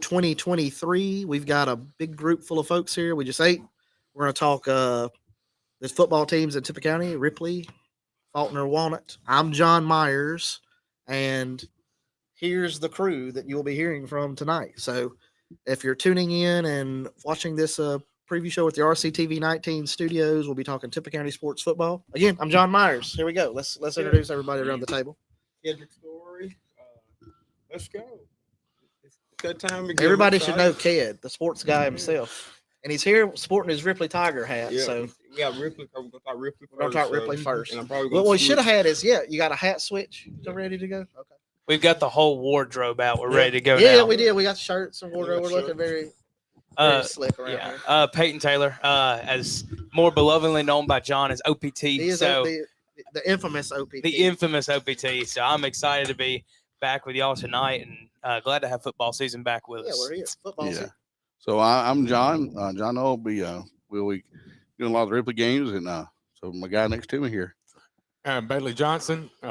2023. We've got a big group full of folks here. We just ate. We're going to talk there's football teams in Tippah County, Ripley, Faulkner, Walnut. I'm John Myers, and here's the crew that you'll be hearing from tonight. So if you're tuning in and watching this preview show at the RCTV 19 studios, we'll be talking Tippah County sports football. Again, I'm John Myers. Here we go. Let's introduce everybody around the table. Kendrick Story. Let's go. It's that time. Everybody should know Ked, the sports guy himself. And he's here sporting his Ripley Tiger hat. Yeah, so we got Ripley. We're gonna talk Ripley first. We're gonna talk Ripley first. And I'm probably what we should have had is you got a hat switch ready to go. Okay. We've got the whole wardrobe out. We're ready to go. Yeah, now. we did. We got shirts and wardrobe. We're looking very slick around here. Peyton Taylor, as more belovedly known by John as OPT. He is the infamous OPT. The infamous OPT. So I'm excited to be back with y'all tonight, and glad to have football season back with us. Yeah, we're here. Football season. So I'm John. John will be we'll be doing a lot of the Ripley games, and so my guy next to me here. Bailey Johnson. Hey,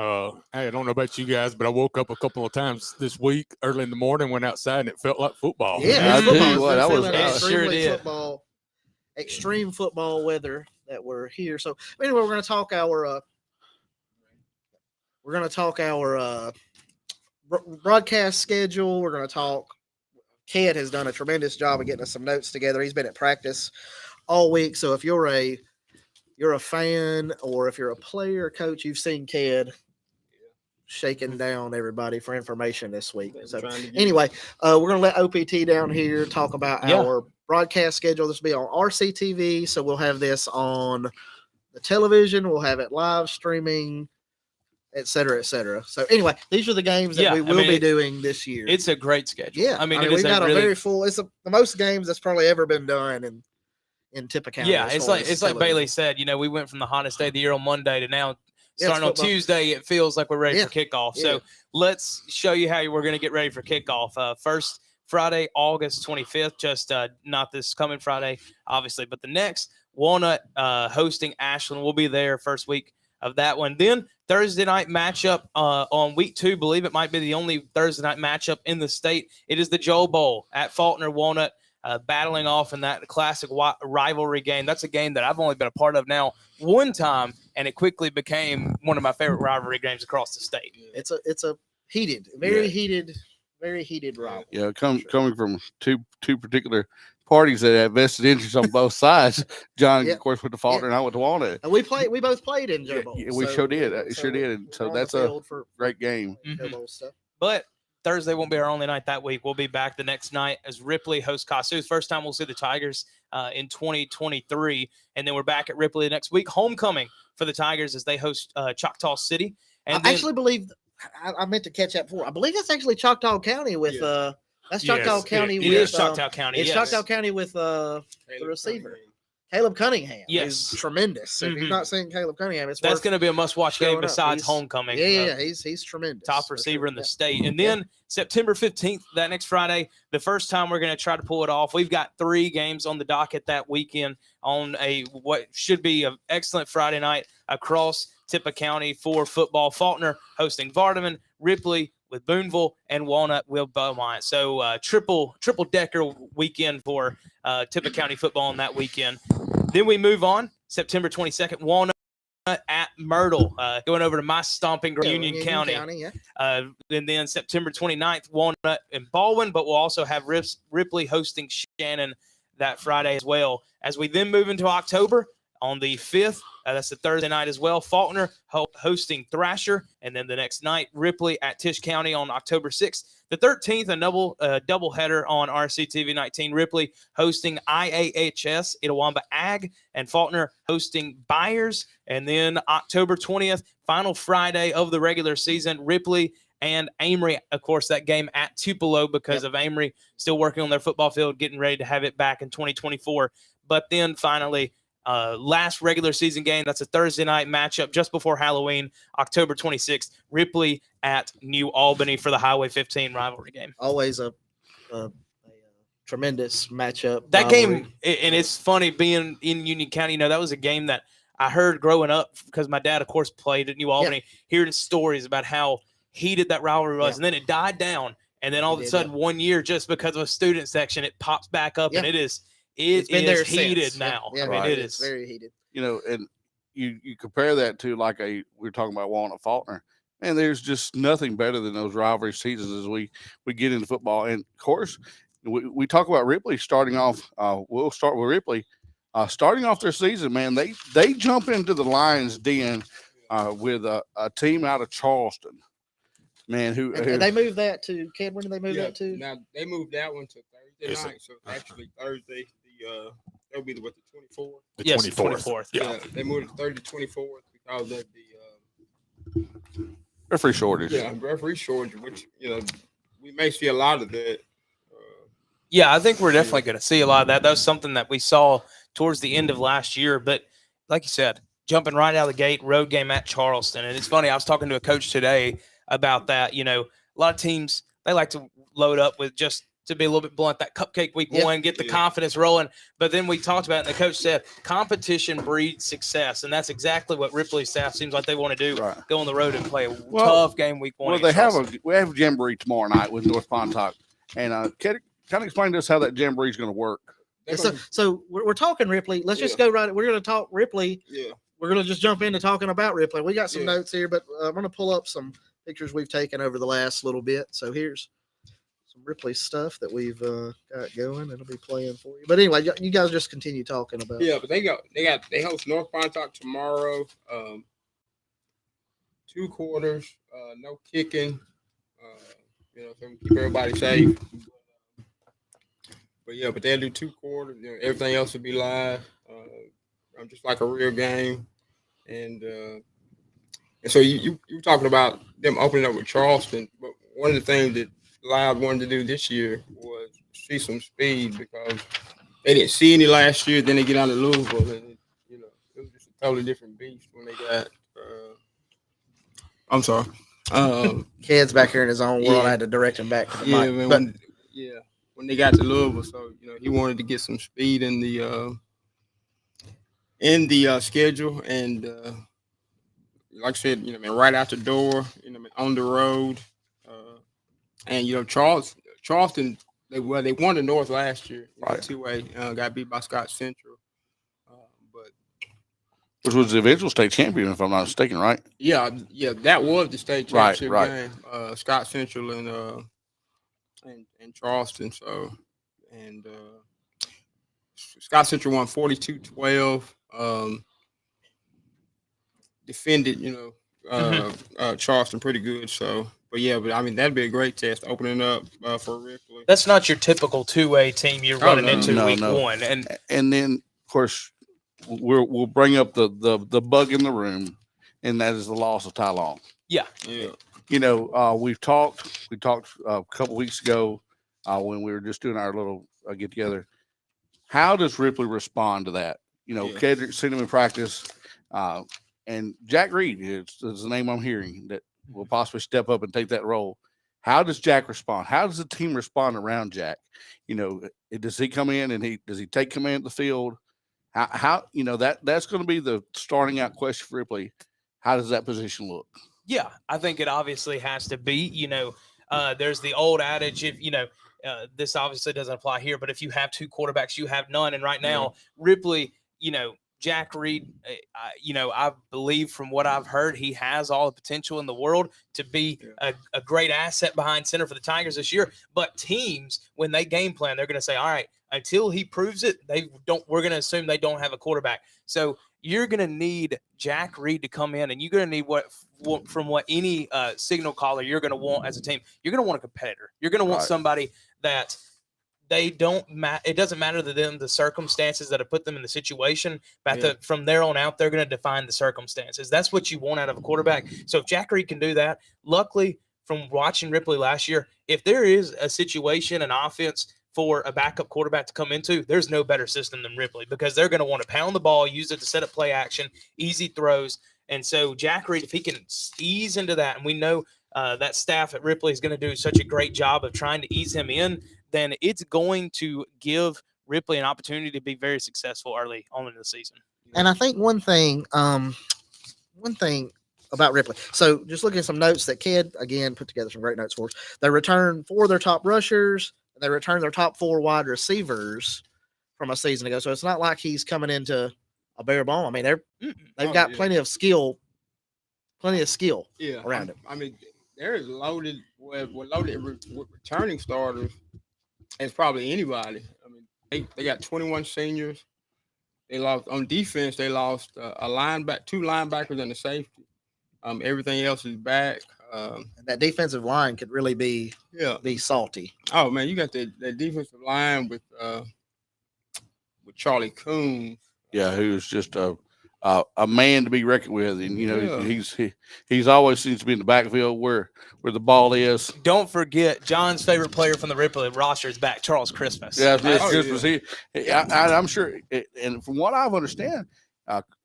I don't know about you guys, but I woke up a couple of times this week early in the morning, went outside, and it felt like football. Yeah, I tell you what, that was extreme football weather that we're here. So anyway, we're going to talk our broadcast schedule. We're going to talk. Ked has done a tremendous job of getting us some notes together. He's been at practice all week. So if you're a fan, or if you're a player, coach, you've seen Ked shaking down everybody for information this week. So anyway, we're going to let OPT down here talk about our broadcast schedule. This will be on RCTV. So we'll have this on the television. We'll have it live streaming, et cetera, et cetera. So anyway, these are the games that we will be doing this year. It's a great schedule. Yeah. We've got a very full, it's the most games that's probably ever been done in Tippah County. Yeah, it's like Bailey said, we went from the hottest day of the year on Monday to now starting on Tuesday. It feels like we're ready for kickoff. Yeah. So let's show you how we're going to get ready for kickoff. First Friday, August 25th, just not this coming Friday, obviously, but the next. Walnut hosting Ashland. We'll be there first week of that one. Then Thursday night matchup on week 2. Believe it might be the only Thursday night matchup in the state. It is the Joe Bowl at Faulkner Walnut. Battling off in that classic rivalry game. That's a game that I've only been a part of now one time, and it quickly became one of my favorite rivalry games across the state. It's a heated, very heated rivalry. Yeah, coming from two particular parties that have vested interests on both sides. John, of course, went to Faulkner, and I went to Walnut. And we both played in Joe Bowl. Yeah, we sure did. And so that's a great game. Joe Bowl stuff. But Thursday won't be our only night that week. We'll be back the next night as Ripley hosts Kossuth. First time we'll see the Tigers in 2023. And then we're back at Ripley next week. Homecoming for the Tigers as they host Choctaw City. And I actually believe – I meant to catch that before. I believe that's actually Choctaw County with that's Choctaw County. It is Choctaw County. It's Choctaw County with the receiver. Caleb Cunningham is tremendous. So if you've not seen Caleb Cunningham, that's going to be a must-watch game besides homecoming. Yeah, he's tremendous. Top receiver in the state. And then September 15th, that next Friday, the first time we're going to try to pull it off. We've got 3 games on the docket that weekend on what should be an excellent Friday night across Tippah County for football. Faulkner hosting Vardaman, Ripley with Boonville, and Walnut with Beaumont. So triple-decker weekend for Tippah County football on that weekend. Then we move on, September 22nd, Walnut at Myrtle, going over to my stomping Union County. And then September 29th, Walnut and Baldwin, but we'll also have Ripley hosting Shannon that Friday as well. As we then move into October, on the 5th, that's the Thursday night as well, Faulkner hosting Thrasher, and then the next night, Ripley at Tisch County on October 6th. The 13th, a doubleheader on RCTV 19, Ripley hosting IAHS, Itawamba Ag, and Faulkner hosting Byers. And then October 20th, final Friday of the regular season, Ripley and Amory. Of course, that game at Tupelo because of Amory still working on their football field, getting ready to have it back in 2024. But then finally, last regular season game, that's a Thursday night matchup just before Halloween, October 26th, Ripley at New Albany for the Highway 15 rivalry game. Always a tremendous matchup. That game, and it's funny being in Union County, that was a game that I heard growing up because my dad, of course, played at New Albany, hearing stories about how heated that rivalry was. And then it died down. and then all of a did, sudden 1 year, just because of a student section, it pops back up, and Yeah. it's been there heated since. now. Yeah, I mean, Right. it it's is. very heated. And you compare that to like we were talking about Walnut Faulkner, and there's just nothing better than those rivalry seasons as we get into football. And of course, we talk about Ripley starting off. We'll start with Ripley. Starting off their season, man, they jump into the Lions' den with a team out of Charleston, man. And they moved that to Ken. When did they move that to? Now they moved that one to Thursday Yes, sir. night, so it's actually Thursday. That'll be the 24th. The Yes, 24th. Yeah. They moved it Thursday 24th because of the referee shortage. referee shortage, which we may see a lot of that. Yeah, I think we're definitely going to see a lot of that. That was something that we saw towards the end of last year. But like you said, jumping right out of the gate, road game at Charleston. And it's funny, I was talking to a coach today about that. A lot of teams, they like to load up with, just to be a little bit blunt, that cupcake week one, get the confidence rolling. But then we talked about it, and the coach said competition breeds success. And that's exactly what Ripley's staff seems like they want to do, Right. go on the road and play a tough game week one. Well, we have a jamboree tomorrow night with North Pontotoc. And kind of explain to us how that jamboree is going to work. So we're talking Ripley. Let's just go right. We're going to talk Ripley. Yeah. We're going to just jump into talking about Ripley. We got some Yeah. notes here, but I'm going to pull up some pictures we've taken over the last little bit. So here's some Ripley stuff that we've got going. It'll be playing for you. But anyway, you guys just continue talking about. Yeah, but they host North Pontoc tomorrow. 2 quarters, no kicking. So we keep everybody safe. But they'll do 2 quarters. Everything else will be live. Just like a real game. And so you were talking about them opening up with Charleston, but one of the things that Loud wanted to do this year was see some speed, because they didn't see any last year. Then they get out of Louisville, and it was just a totally different beast when they got. I'm sorry. Ked's back here in his own world. Yeah. I had to direct him back to the Yeah, mic. man. But When they got to Louisville, so he wanted to get some speed in the schedule, and like I said, right out the door, on the road, and Charleston, they won the North last year, Right. 2A, got beat by Scott Central, but Which was the eventual state champion, if I'm not mistaken, right? yeah, that was the state championship Right. game, Scott Central and Charleston. So, and Scott Central won 42-12. Defended, Charleston pretty good. So, but I mean, that'd be a great test opening up for Ripley. That's not your typical 2A team you're running no. into week No. one. And then, of course, we'll bring up the bug in the room, and that is the loss of Ty Long. Yeah. We talked a couple weeks ago when we were just doing our little get together. How does Ripley respond to that? Kedrick's seen him in practice, and Jack Reed is the name I'm hearing that will possibly step up and take that role. How does Jack respond? How does the team respond around Jack? Does he come in and does he take command of the field? How that's going to be the starting out question for Ripley. How does that position look? Yeah, I think it obviously has to be. There's the old adage, if this obviously doesn't apply here, but if you have 2 quarterbacks, you have none. And right now, Ripley, Jack Reed, I believe from what I've heard, he has all the potential in the world to be a great asset behind center for the Tigers this year. But teams, when they game plan, they're going to say, all right, until he proves it, we're going to assume they don't have a quarterback. So you're going to need Jack Reed to come in, and you're going to need what any signal caller you're going to want as a team. You're going to want a competitor. You're going to want somebody that it doesn't matter to them the circumstances that have put them in the situation, but from there on out, they're going to define the circumstances. That's what you want out of a quarterback. So if Jack Reed can do that, luckily from watching Ripley last year, if there is a situation, an offense for a backup quarterback to come into, there's no better system than Ripley, because they're going to want to pound the ball, use it to set up play action, easy throws. And so Jack Reed, if he can ease into that, and we know that staff at Ripley is going to do such a great job of trying to ease him in, then it's going to give Ripley an opportunity to be very successful early on in the season. And I think one thing about Ripley. So just looking at some notes that Kid again put together some great notes for us. They returned 4 of their top rushers. And they returned their top 4 wide receivers from a season ago. So it's not like he's coming into a bare bone. I mean, they've got plenty of skill around him. I mean, they're loaded with returning starters as probably anybody. I mean, they got 21 seniors. They lost on defense. They lost two linebackers and a safety. Everything else is back. And that defensive line could really be salty. Oh man, you got the defensive line with Charlie Coons. Yeah, who's just a man to be reckoned with, and you know he's always seems to be in the backfield where the ball is. Don't forget John's favorite player from the Ripley roster is back, Charles Christmas. Yeah, Christmas. Yeah. I'm sure, and from what I've understand,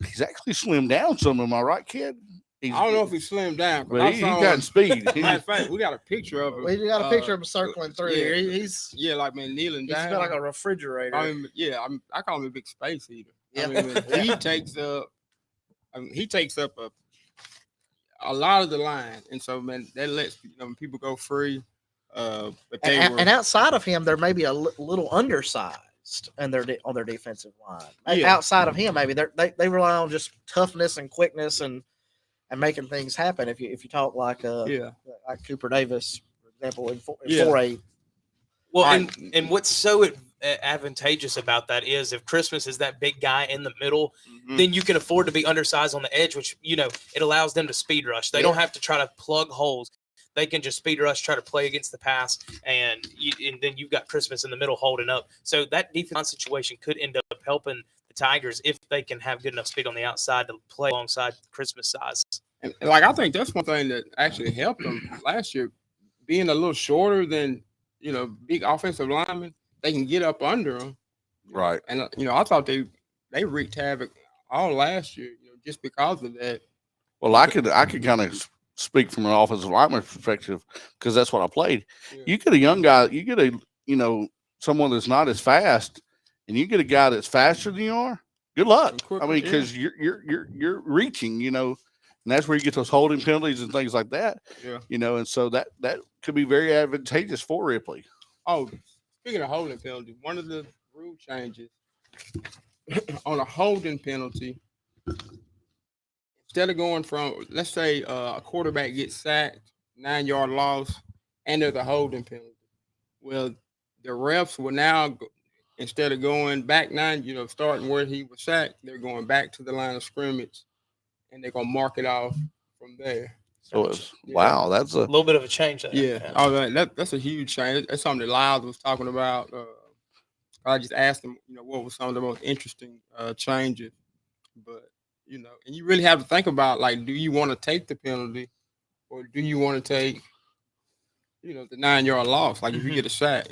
he's actually slimmed down some. Am I right, Kid? I don't know if he slimmed down, but he got speed. Matter of fact, we got a picture of him. We got a picture of him circling through here. He's like man kneeling down. He's got like a refrigerator. I mean, I call him a big space eater. Yeah. I mean, he takes up a lot of the line, and so man, that lets people go free. But and outside of him, there may be a little undersized on their defensive line. Yeah. Outside of him, maybe they rely on just toughness and quickness and making things happen. If you talk like Cooper Davis, for example, in 4A. Well, and what's so advantageous about that is if Christmas is that big guy in the middle, then you can afford to be undersized on the edge, which it allows them to speed rush. They don't have to try to plug holes. They can just speed rush, try to play against the pass, and then you've got Christmas in the middle holding up. So that defense situation could end up helping the Tigers if they can have good enough speed on the outside to play alongside Christmas size. And I think that's one thing that actually helped them last year, being a little shorter than big offensive linemen. They can get up under them, right? And I thought they wreaked havoc all last year, just because of that. Well, I could kind of speak from an offensive lineman perspective because that's what I played. Yeah. You get a young guy, you get someone that's not as fast, and you get a guy that's faster than you are. Good luck. I mean, because you're reaching, and that's where you get those holding penalties and things like that. Yeah. And so that could be very advantageous for Ripley. Oh, speaking of holding penalty, one of the rule changes on a holding penalty, instead of going from, let's say a quarterback gets sacked, 9-yard loss, and there's a holding penalty. Well, the refs will now, instead of going back 9, starting where he was sacked, they're going back to the line of scrimmage, and they're going to mark it off from there. So wow, that's a little bit of a change there. Yeah. Oh, that's a huge change. That's something that Lyles was talking about. I just asked him, what was some of the most interesting changes. But, and you really have to think about, like, do you want to take the penalty or do you want to take, the 9-yard loss? Like, if you get a sack,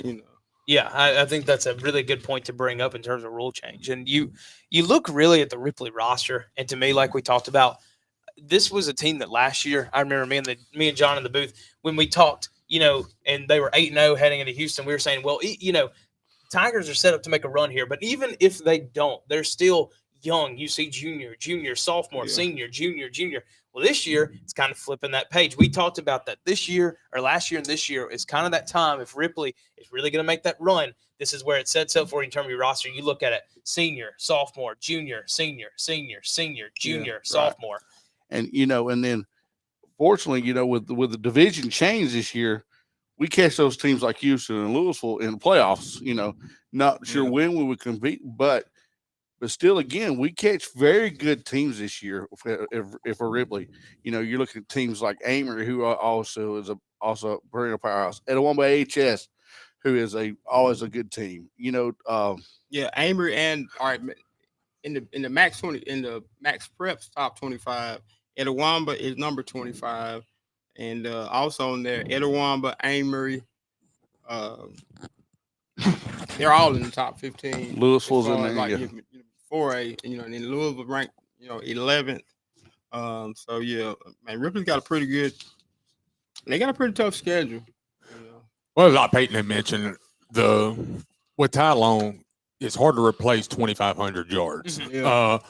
Yeah, I think that's a really good point to bring up in terms of rule change. And you look really at the Ripley roster, and to me, like we talked about, this was a team that last year, I remember me and John in the booth, when we talked, and they were 8-0 heading into Houston, we were saying, well, Tigers are set up to make a run here, but even if they don't, they're still young. You see junior, sophomore, senior, junior. Well, this year, it's kind of flipping that page. We talked about that last year and this year is kind of that time. If Ripley is really going to make that run, this is where it sets up for you in terms of your roster. You look at it, senior, sophomore, junior, senior, junior, sophomore. Right. And, and then fortunately, with the division change this year, we catch those teams like Houston and Louisville in the playoffs, not sure when we would compete, but still, again, we catch very good teams this year if we're Ripley. You're looking at teams like Amory, who also is a perennial powerhouse, Etowamba HS, who is always a good team. Amory and all right, in the max 20 in the max preps top 25. Etowamba is number 25, and also in there, Etowamba, Amory, they're all in the top 15. Louisville's in there, like, 4A, and then Louisville ranked, 11th. So yeah, man, Ripley's got a pretty good. They got a pretty tough schedule. Well, like Peyton had mentioned, with Ty Long, it's hard to replace 2,500 yards. Yeah.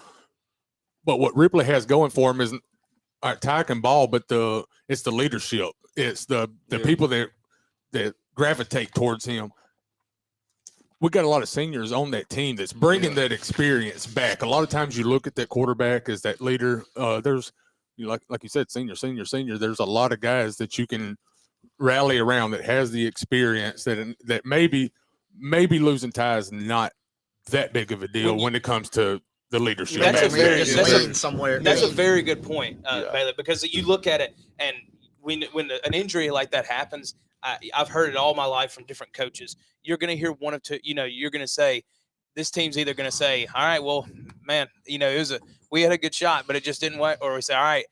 But what Ripley has going for him is Ty can ball, but it's the leadership. It's the people that gravitate towards him. We got a lot of seniors on that team that's bringing that experience back. A lot of times you look at that quarterback as that leader. There's, like you said, senior. There's a lot of guys that you can rally around that has the experience that maybe losing Ty is not that big of a deal when it comes to the leadership. That's a a very good point, Bailey, because you look at it, and when an injury like that happens, I've heard it all my life from different coaches. You're going to hear one of two. You're going to say, this team's either going to say, all right, well, man, we had a good shot, but it just didn't work, or we say, all right,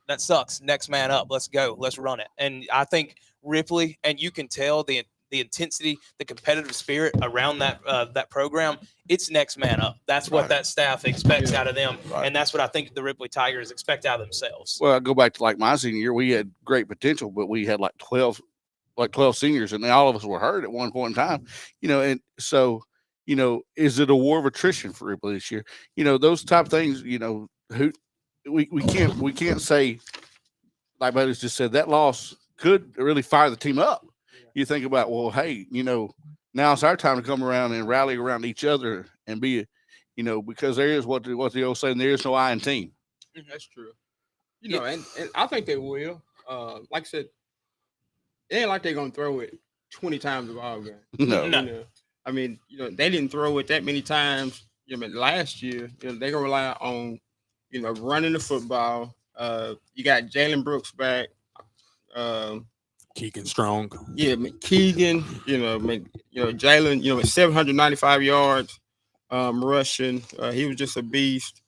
that sucks. Next man up. Let's go. Let's run it. And I think Ripley, and you can tell the intensity, the competitive spirit around that program. It's next man up. That's what that staff expects out of them, and that's what I think the Ripley Tigers expect out of themselves. Well, I go back to like my senior year. We had great potential, but we had like 12 seniors, and all of us were hurt at one point in time. And so, is it a war of attrition for Ripley this year? Those type of things. Who we can't say, like Bailey's just said, that loss could really fire the team up. You think about, well, hey, now it's our time to come around and rally around each other and be, because there is what the old saying, there is no I in team. That's true. And I think they will. Like I said, it ain't like they're gonna throw it 20 times a ball game. No. I mean, they didn't throw it that many times. Last year, they're gonna rely on, running the football. You got Jalen Brooks back. Keegan Strong. Yeah, Keegan. Jalen. At 795 yards rushing. He was just a beast.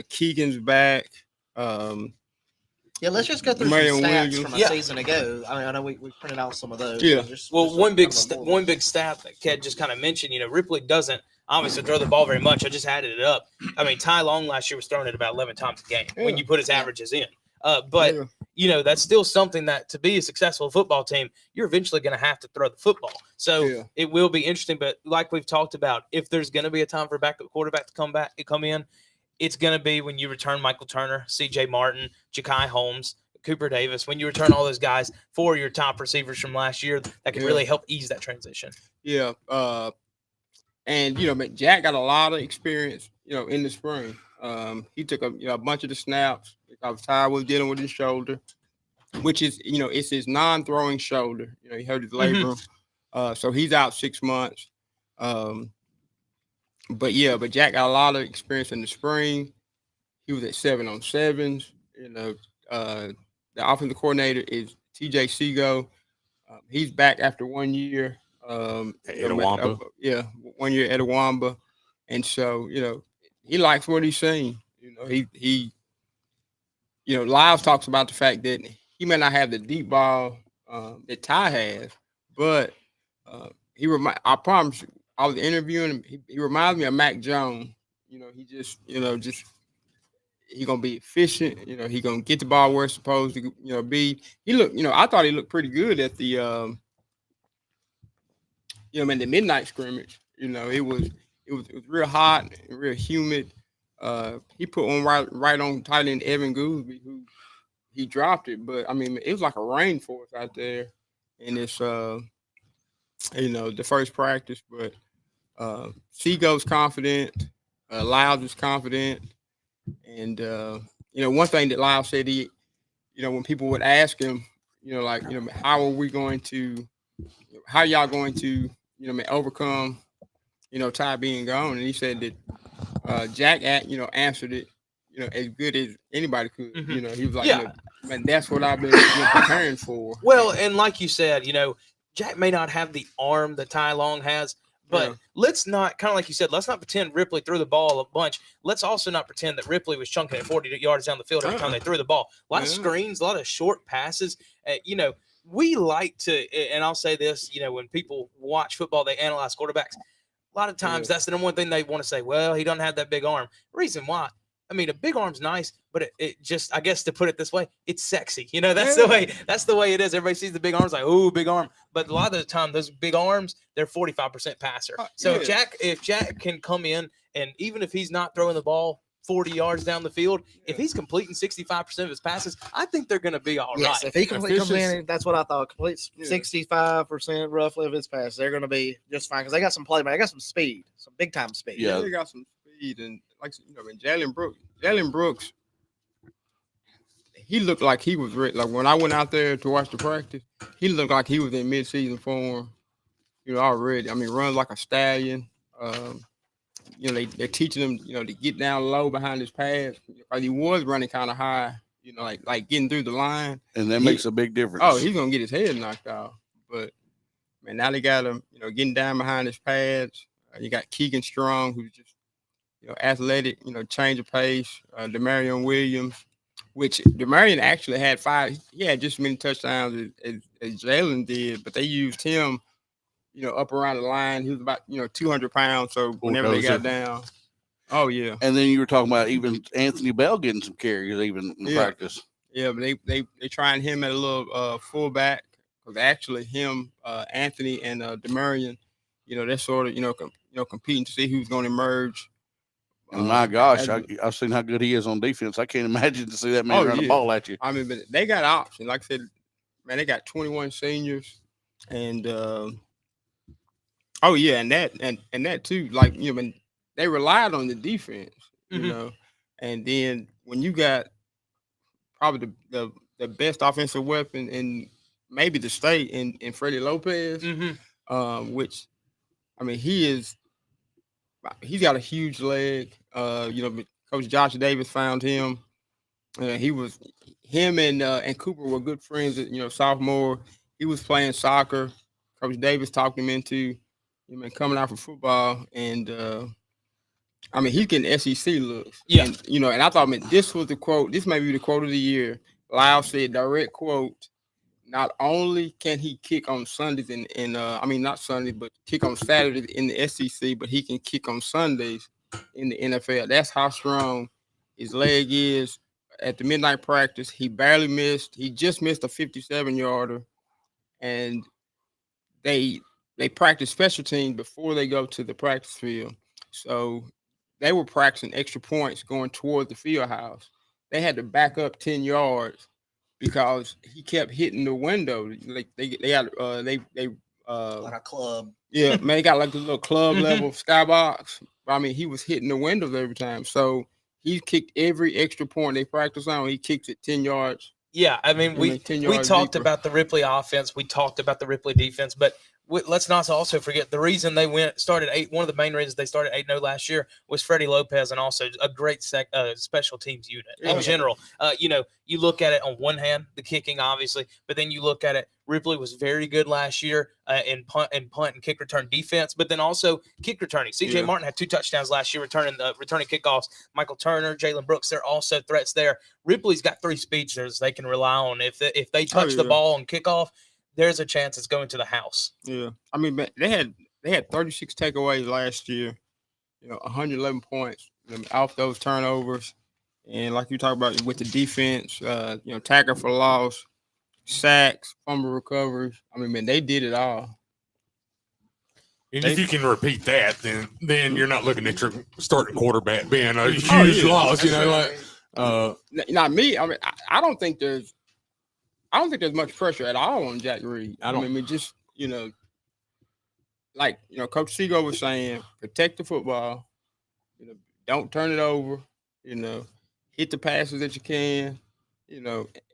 Keegan's back. Let's just go through Marion some stats Williams. from a season ago. I know we printed out some of those. Yeah. One big stat that Ked just kind of mentioned. Ripley doesn't obviously throw the ball very much. I just added it up. I mean, Ty Long last year was throwing it about 11 times a game when you put his averages in. But that's still something that to be a successful football team, you're eventually going to have to throw the football. So it will be interesting. But like we've talked about, if there's going to be a time for a backup quarterback to come in, it's going to be when you return Michael Turner, C.J. Martin, Ja'Kai Holmes, Cooper Davis, when you return all those guys for your top receivers from last year, that can really help ease that transition. Yeah. And, Jack got a lot of experience, in the spring. He took a bunch of the snaps because Ty was dealing with his shoulder, which is, it's his non-throwing shoulder. He hurt his labrum. So he's out 6 months. But Jack got a lot of experience in the spring. He was at 7-on-7s. The offensive coordinator is TJ Seago. He's back after 1 year. At Awamba. 1 year at Awamba. And so, he likes what he's seeing. He Lyles talks about the fact that he may not have the deep ball that Ty has, but I promise you, I was interviewing him. He reminds me of Mac Jones. He just he's gonna be efficient. He's gonna get the ball where it's supposed to, be. He looked, I thought he looked pretty good at the, the midnight scrimmage. It was real hot and real humid. He put one right on tight end Evan Goolsby, who he dropped it, but I mean, it was like a rainforest out there, and it's the first practice. But Seago's confident, Lyles is confident, and one thing that Lyles said, he, when people would ask him, how y'all going to overcome, Ty being gone, and he said that Jack answered it, as good as anybody could. He was like, man, that's what I've been preparing for. Well, and like you said, Jack may not have the arm that Ty Long has, but let's not, kind of like you said, let's not pretend Ripley threw the ball a bunch. Let's also not pretend that Ripley was chunking it 40 yards down the field every time they threw the ball. A lot of screens, a lot of short passes. We like to, and I'll say this, when people watch football, they analyze quarterbacks. A lot of times that's the number one thing they want to say, well, he doesn't have that big arm. Reason why. I mean, a big arm's nice, but it just, I guess to put it this way, it's sexy. That's the way it is. Everybody sees the big arms like, oh, big arm. But a lot of the time, those big arms, they're 45% passer. So if Jack can come in, and even if he's not throwing the ball 40 yards down the field. If he's completing 65% of his passes, I think they're going to be all Yes, right. if he comes in, Efficiency. that's what I thought. Completes 65% roughly of his passes, they're going to be just fine because they got some play, man. They got some speed, some big time speed. Yeah. They got some speed, and like and Jalen Brooks, he looked like he was ready. Like when I went out there to watch the practice, he looked like he was in midseason form. Already. I mean, runs like a stallion. They're teaching him, to get down low behind his pads. He was running kind of high, like getting through the line. And that makes a big difference. Oh, he's gonna get his head knocked off. But man, now they got him, getting down behind his pads. You got Keegan Strong, who's just, athletic, change of pace. Demarion Williams, which Demarion actually had 5. He had just as many touchdowns as Jalen did, but they used him, up around the line. He was about, 200 pounds. So whenever they got down, oh yeah. And then you were talking about even Anthony Bell getting some carries even in practice. Yeah, but they trying him at a little fullback because actually him, Anthony and Demarion, they're sort of competing to see who's going to emerge. And my gosh, I've seen how good he is on defense. I can't imagine to see that man run the ball at you. I mean, but they got options. Like I said, man, they got 21 seniors, and and that too. Like they relied on the defense, and then when you got probably the best offensive weapon in maybe the state in Freddie Lopez, which I mean he's got a huge leg. Coach Josh Davis found him. Him and Cooper were good friends. Sophomore, he was playing soccer. Coach Davis talked him into coming out for football, and I mean he's getting SEC looks. Yeah, and I thought, man, this was the quote. This may be the quote of the year. Lyle said, direct quote. Not only can he kick on Sundays I mean not Sundays, but kick on Saturdays in the SEC, but he can kick on Sundays in the NFL. That's how strong his leg is. At the midnight practice, he barely missed. He just missed a 57-yarder, and they practice special teams before they go to the practice field. So they were practicing extra points going toward the field house. They had to back up 10 yards because he kept hitting the window. Like they got like a club. Yeah, man, they got like a little club level skybox. I mean, he was hitting the windows every time. So he kicked every extra point they practiced on. He kicked it 10 yards. Yeah, I mean, we talked about the Ripley offense. We talked about the Ripley defense, but let's not also forget the reason they started 8. One of the main reasons they started 8-0 last year was Freddie Lopez, and also a great special teams unit in general. You look at it on one hand, the kicking, obviously, but then you look at it. Ripley was very good last year in punt and kick return defense, but then also kick returning. CJ Martin had 2 touchdowns last year returning kickoffs. Michael Turner, Jalen Brooks, they're also threats there. Ripley's got 3 speedsters they can rely on. If they touch the ball on kickoff, there's a chance it's going to the house. Yeah, I mean, they had 36 takeaways last year. 111 points off those turnovers, and like you talk about with the defense, tackle for loss, sacks, fumble recoveries. I mean, man, they did it all. And if you can repeat that, then you're not looking at your starting quarterback being a huge loss. Not me. I mean, I don't think there's much pressure at all on Jack Reed. Just Coach Seago was saying, protect the football. Don't turn it over. Hit the passes that you can.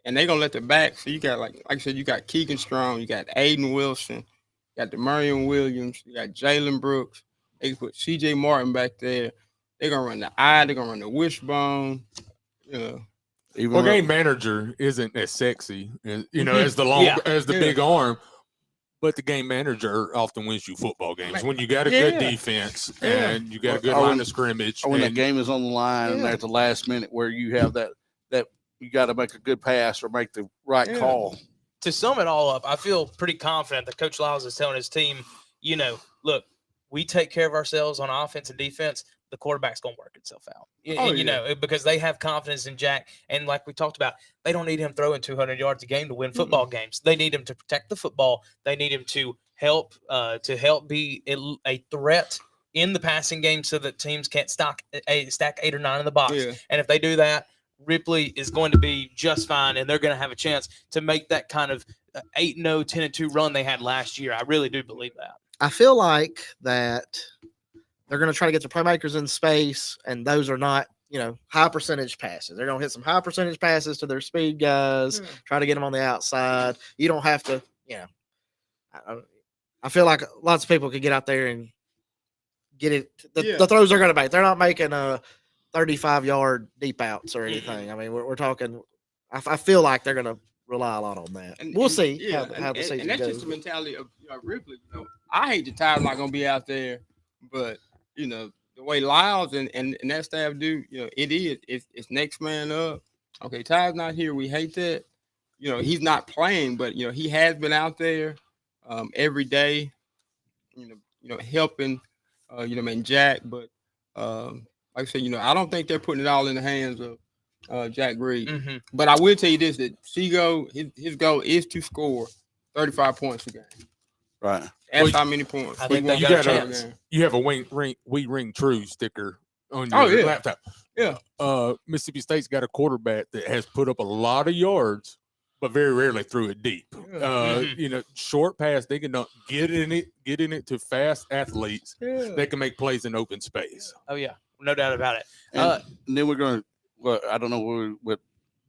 And they're gonna let the back. So you got like I said, you got Keegan Strong, you got Aiden Wilson, you got Demarion Williams, you got Jalen Brooks. They put CJ Martin back there. They're gonna run the eye. They're gonna run the wishbone. Game manager isn't as sexy, as the big arm, but the game manager often wins you football games when you got a good defense and you got a good line of scrimmage. Or when the game is on the line and at the last minute where you have that you got to make a good pass or make the right call. To sum it all up, I feel pretty confident that Coach Lyles is telling his team, look, we take care of ourselves on offense and defense. The quarterback's going to work itself out. Because they have confidence in Jack. And like we talked about, they don't need him throwing 200 yards a game to win football games. They need him to protect the football. They need him to help be a threat in the passing game so that teams can't stack 8 or 9 in the box. Yeah. And if they do that, Ripley is going to be just fine, and they're going to have a chance to make that kind of 8-0, 10-2 run they had last year. I really do believe that. I feel like that they're going to try to get the playmakers in space, and those are not, high percentage passes. They're going to hit some high percentage passes to their speed guys, try to get them on the outside. You don't have to, I feel like lots of people could get out there and get it. The throws they're going to make. They're not making 35-yard deep outs or anything. I mean, we're talking. I feel like they're going to rely a lot on that. We'll see how the season and that's goes. just the mentality of Ripley. I hate the Tigers not going to be out there, but the way Lyles and that staff do, it's next man up. Okay, Ty's not here. We hate that. He's not playing, but he has been out there every day. Helping. Jack, but like I said, I don't think they're putting it all in the hands of Jack Reed. Mm-hmm. But I will tell you this: that Seago, his goal is to score 35 points a game. Right. That's how many points. I think we they want got a to chance. You have a We Ring True sticker on your laptop. Yeah. Mississippi State's got a quarterback that has put up a lot of yards, but very rarely threw it deep. Short pass, they can get in it to fast athletes. Yeah. They can make plays in open space. Oh yeah, no doubt about it. And then we're going to. Well, I don't know where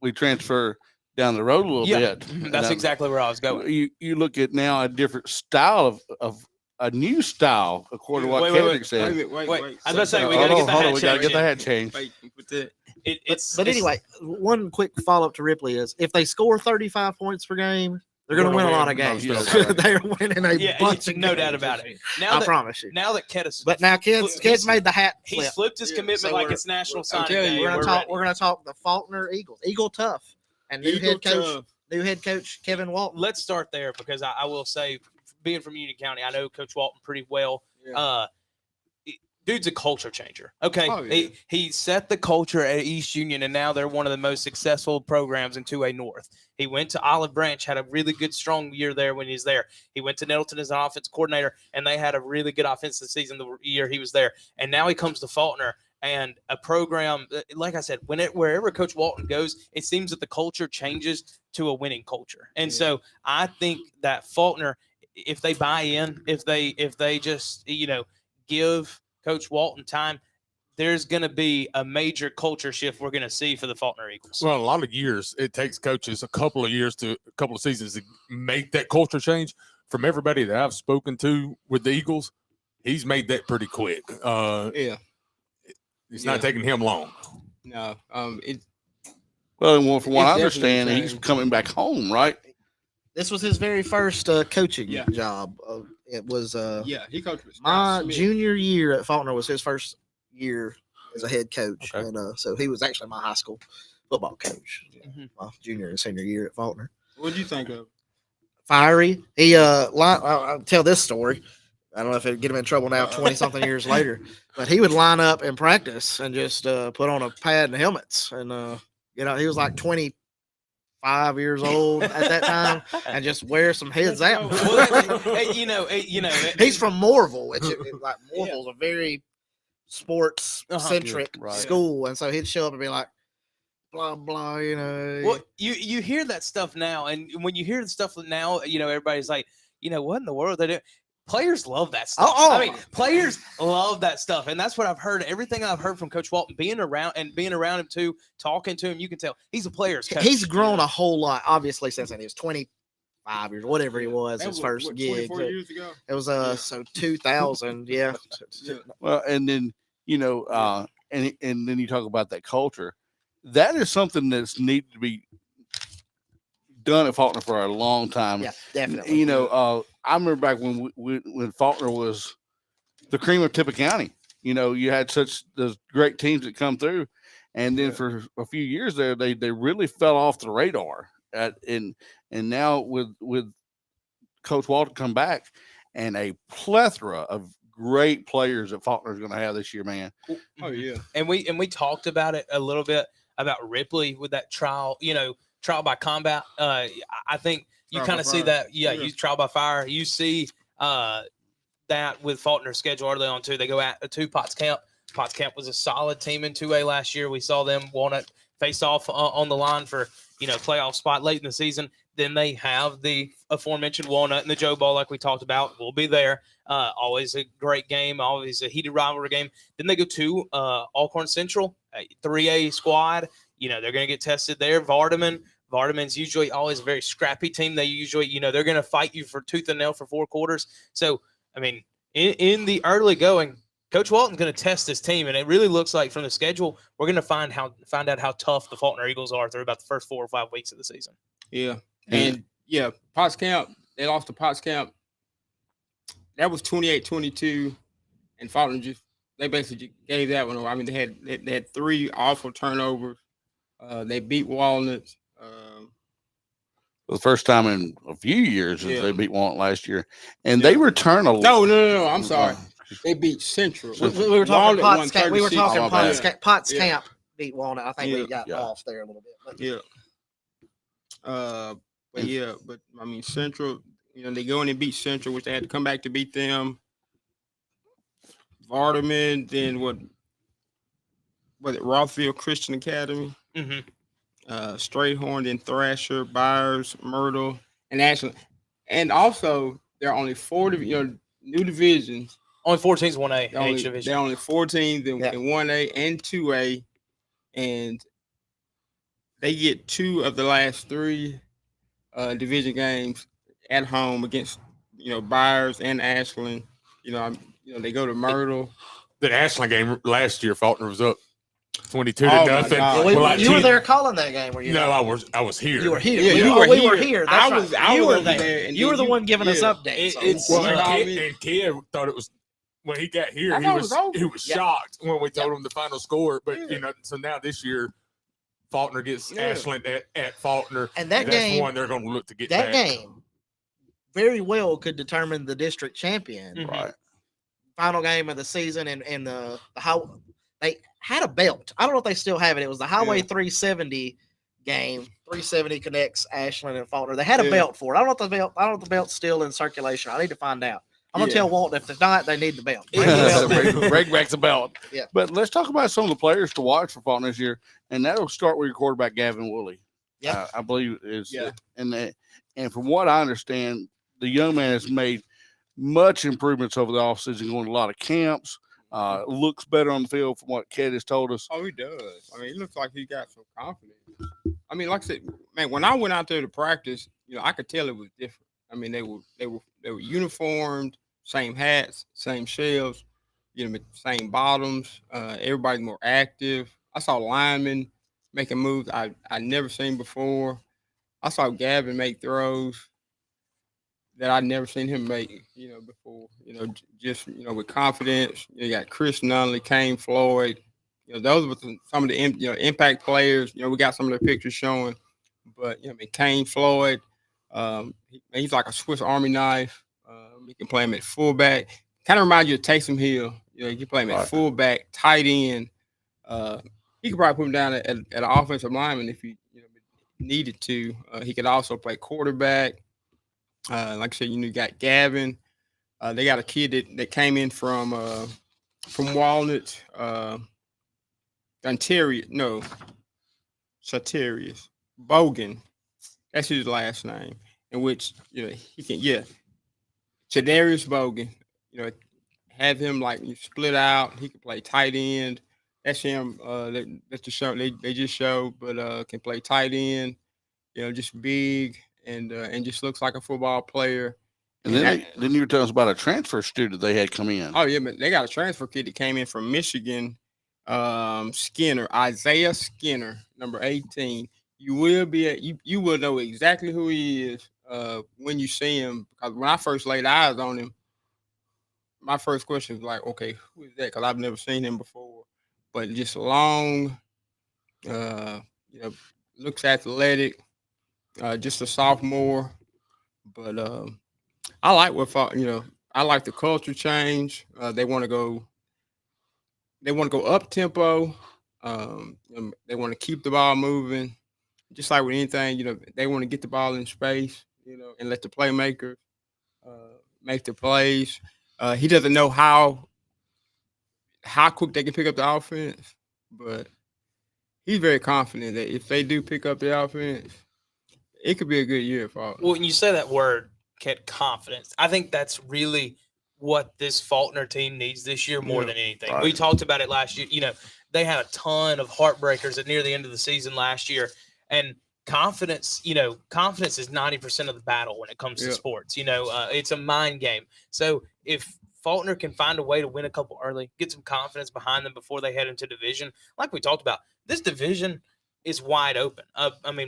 we transfer down the road a little bit. That's exactly where I was going. You look at now a different style of a new style, according to what Kendrick said. Wait. I was about to say we got to get the hat we got to get the hat changed. Wait, put that. But anyway, one quick follow up to Ripley is if they score 35 points per game, they're going to win a lot of games. They're winning a bunch of no games. doubt about it. I promise you. Now that Kedis, But now Ked's made the hat flip. he's flipped his commitment so like we're- it's national I'm signing telling day. you, We're gonna talk the Faulkner Eagles. Eagle tough. And new head coach Kevin Walton. Let's start there because I will say, being from Union County, I know Coach Walton pretty well. Yeah. Dude's a culture changer. Okay. Oh, yeah. He set the culture at East Union, and now they're one of the most successful programs in 2A North. He went to Olive Branch, had a really good, strong year there when he's there. He went to Nettleton as an offense coordinator, and they had a really good offensive season the year he was there. And now he comes to Faulkner, and a program, like I said, wherever Coach Walton goes, it seems that the culture changes to a winning culture. And so I think that Faulkner, if they buy in, if they just, give Coach Walton time, there's going to be a major culture shift we're going to see for the Faulkner Eagles. Well, a lot of years it takes coaches a couple of seasons to make that culture change. From everybody that I've spoken to with the Eagles, he's made that pretty quick. It's not taking him long. No. Well, from what I It's understand, definitely he's changed. coming back home, right? This was his very first coaching job. It was He coached with my Scott Smith. junior year at Faulkner was his first year as a head coach. Okay. And so he was actually my high school football coach. Mhm. My junior and senior year at Faulkner. What'd you think of? Fiery. He I'll tell this story. I don't know if it'd get him in trouble now 20 something years later, but he would line up in practice and just put on a pad and helmets. And he was like 25 years old at that time and just wear some heads out. He's from Moorville, which like Moorville's a very sports centric Right. school. And so he'd show up and be like, blah, blah, Well, you hear that stuff now, and when you hear the stuff now, everybody's like, what in the world they do? Players love that stuff. Oh. I mean, players love that stuff, and that's what I've heard. Everything I've heard from Coach Walton, being around him too, talking to him, you can tell he's a player's coach. He's grown a whole lot, obviously, since then. He was 25 years, whatever he was, That his first gig. 24 years ago? It was so 2000, yeah. Well, and then and then you talk about that culture. That is something that's needed to be done at Faulkner for a long time. Yeah, definitely. I remember back when Faulkner was the cream of Tippah County. You had those great teams that come through, and then for a few years there, they really fell off the radar. And now with Coach Walton come back and a plethora of great players that Faulkner's going to have this year, man. Oh yeah. And we talked about it a little bit about Ripley with that trial by combat. I think you Trial kind by of see fire. that. Yeah, Yeah. you trial by fire. You see that with Faulkner's schedule early on too. They go to Potts Camp. Potts Camp was a solid team in 2A last year. We saw them Walnut face off on the line for playoff spot late in the season. Then they have the aforementioned Walnut and the Joe Bowl, like we talked about. We'll be there. Always a great game, always a heated rivalry game. Then they go to Alcorn Central, a 3A squad. They're going to get tested there. Vardaman's usually always a very scrappy team. They usually, they're going to fight you for tooth and nail for 4 quarters. So, I mean, in the early going, Coach Walton's going to test this team, and it really looks like from the schedule, we're going to find out how tough the Faulkner Eagles are through about the first 4 or 5 weeks of the season. Yeah. And, Potts Camp, they lost to Potts Camp. That was 28-22, and Faulkner they basically gave that one away. I mean, they had 3 awful turnovers. They beat Walnut. For the first time in a few years since they beat Walnut last year. And they return a lot. No. I'm sorry. They beat Central. We were talking Walnut Potts Camp. We were 136. talking Potts Camp beat Walnut. I think we got off there a little bit. But I mean, Central, they go in and beat Central, which they had to come back to beat them. Vardaman, then what was it, Rothfield Christian Academy? Mm-hmm. Strayhorn, then Thrasher, Byers, Myrtle, and Ashland. And also, there are only 4 new divisions. Only 4 teams, 1A in each division. There are only 4 teams in 1A and 2A, and they get 2 of the last 3 division games at home against Byers and Ashland. They go to Myrtle. That Ashland game last year, Faulkner was up 22 Oh, to my nothing. God. Well, You were there calling that game, were you? No, I was here. You were here. Yeah, we were here. That's I you was were over there. there, and You were then the one giving us updates. Well, Yeah. and Kid thought it was when he got here. I He thought it was was over. he was shocked when we told him the final score. But so now this year, Faulkner gets Ashland at Faulkner, And that that's game, one they're going to look to get that back. game very well could determine the district champion. Mhm. Right. Final game of the season, and the how they had a belt. I don't know if they still have it. It was the Highway 370 game. 370 connects Ashland and Faulkner. They had a belt for it. I don't know if the belt's still in circulation. I need to find out. I'm gonna tell Walton if they're not, they need the belt. Bring the belt back. Bring back the belt. Yeah. But let's talk about some of the players to watch for Faulkner this year, and that'll start with your quarterback Gavin Woolley. Yeah. I believe is. Yeah. And from what I understand, the young man has made much improvements over the offseason, going to a lot of camps. Looks better on the field from what Ked has told us. Oh, he does. I mean, it looks like he got some confidence. I mean, like I said, man, when I went out there to practice, I could tell it was different. I mean, they were uniformed, same hats, same shells, same bottoms. Everybody's more active. I saw linemen making moves I never seen before. I saw Gavin make throws that I'd never seen him make, before. Just with confidence. You got Chris Nunley, Kane Floyd. Those were some of the impact players. We got some of the pictures showing, but Kane Floyd, he's like a Swiss Army knife. You can play him at fullback. Kind of reminds you of Taysom Hill. You can play him at fullback, tight end. He could probably put him down at an offensive lineman if he needed to. He could also play quarterback. Like I said, you got Gavin. They got a kid that came in from Walnut. Satirius Bogan. That's his last name. In which he can Chadarius Bogan. Have him split out. He can play tight end. That's him. That's the show. They just showed, but can play tight end. Just big and just looks like a football player. And then you were telling us about a transfer student they had come in. Oh yeah, but they got a transfer kid that came in from Michigan. Skinner, Isaiah Skinner, number 18. You will know exactly who he is when you see him, because when I first laid eyes on him, my first question was like, okay, who is that? Because I've never seen him before. But just long, looks athletic, just a sophomore. But I like I like the culture change. They want to go up tempo. They want to keep the ball moving. Just like with anything, they want to get the ball in space, and let the playmakers make the plays. He doesn't know how quick they can pick up the offense, but he's very confident that if they do pick up the offense, it could be a good year for Faulkner. Well, when you say that word, confidence, I think that's really what this Faulkner team needs this year more than anything. Right. We talked about it last year. You know, they had a ton of heartbreakers at near the end of the season last year, and confidence is 90% of the battle when it comes to sports. It's a mind game. So if Faulkner can find a way to win a couple early, get some confidence behind them before they head into division, like we talked about, this division is wide open.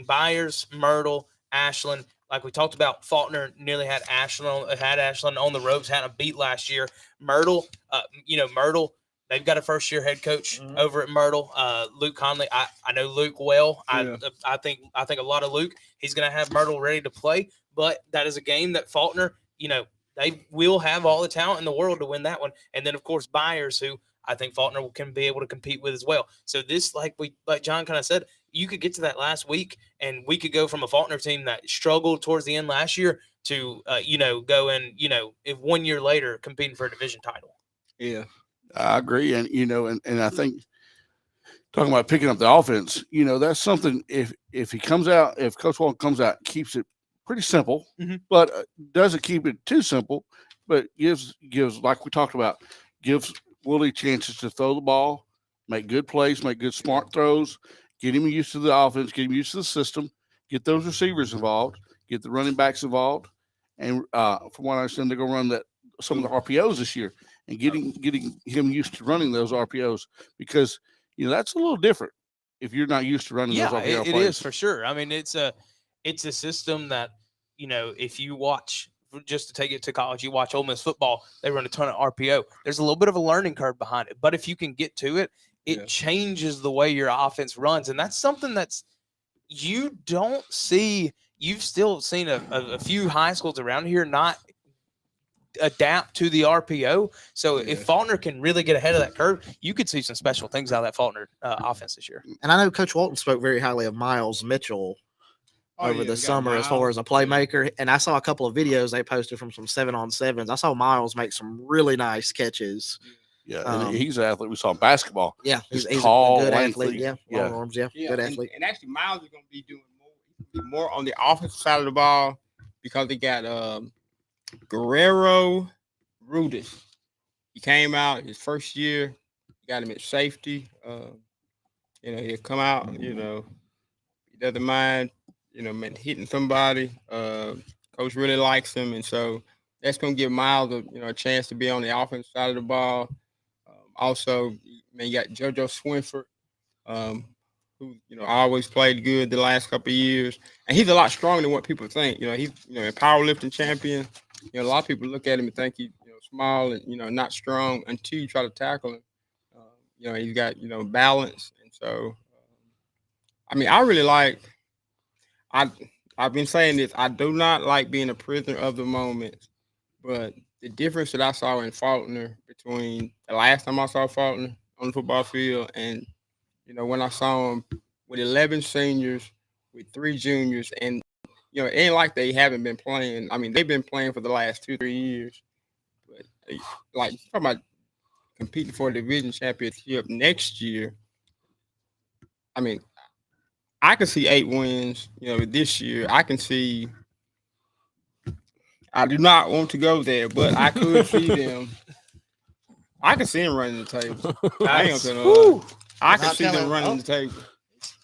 Byers, Myrtle, Ashland, like we talked about, Faulkner nearly had Ashland on the ropes, had a beat last year. Myrtle, they've got a first-year head coach over at Myrtle, Luke Conley. I know Luke well. I think a lot of Luke. He's going to have Myrtle ready to play, but that is a game that Faulkner, they will have all the talent in the world to win that one. And then, of course, Byers, who I think Faulkner can be able to compete with as well. So this, like John kind of said, you could get to that last week, and we could go from a Faulkner team that struggled towards the end last year to, go in, if 1 year later competing for a division title. Yeah. I agree. And, and I think talking about picking up the offense, that's something if Coach Walton comes out, keeps it pretty simple, but doesn't keep it too simple, but gives, like we talked about, gives Willie chances to throw the ball, make good plays, make good smart throws, get him used to the offense, get him used to the system, get those receivers involved, get the running backs involved. And from what I understand, they're going to run some of the RPOs this year and getting him used to running those RPOs, because, that's a little different if you're not used to running those RPO plays. It is for sure. It's a system that, if you watch, just to take it to college, you watch Ole Miss football, they run a ton of RPO. There's a little bit of a learning curve behind it, but if you can get to it, it changes the way your offense runs. And that's something you don't see. You've still seen a few high schools around here not adapt to the RPO. So if Faulkner can really get ahead of that curve, you could see some special things out of that Faulkner offense this year. And I know Coach Walton spoke very highly of Miles Mitchell over the summer as far as a playmaker. And I saw a couple of videos they posted from some 7-on-7s. I saw Miles make some really nice catches. Yeah, and he's an athlete. We saw in basketball. Yeah, he's tall, a good lengthy. athlete. Yeah, long arms. Yeah, good athlete. And actually, Miles is going to be doing more on the offensive side of the ball, because they got Guerrero Rudis. He came out his first year. Got him at safety. He'll come out. He doesn't mind. Hitting somebody. Coach really likes him, and so that's going to give Miles a chance to be on the offensive side of the ball. Also, you got JoJo Swinford, who always played good the last couple of years, and he's a lot stronger than what people think. He's a powerlifting champion. A lot of people look at him and think he's small and not strong until you try to tackle him. He's got balance, and so I really like. I've been saying this. I do not like being a prisoner of the moment, but the difference that I saw in Faulkner between the last time I saw Faulkner on the football field and when I saw him with 11 seniors, with 3 juniors, and it ain't like they haven't been playing. They've been playing for the last 2-3 years. But like talking about competing for a division championship next year, I can see 8 wins, this year. I can see. I do not want to go there, but I could see them. I can see them running the table. I can see them running the table.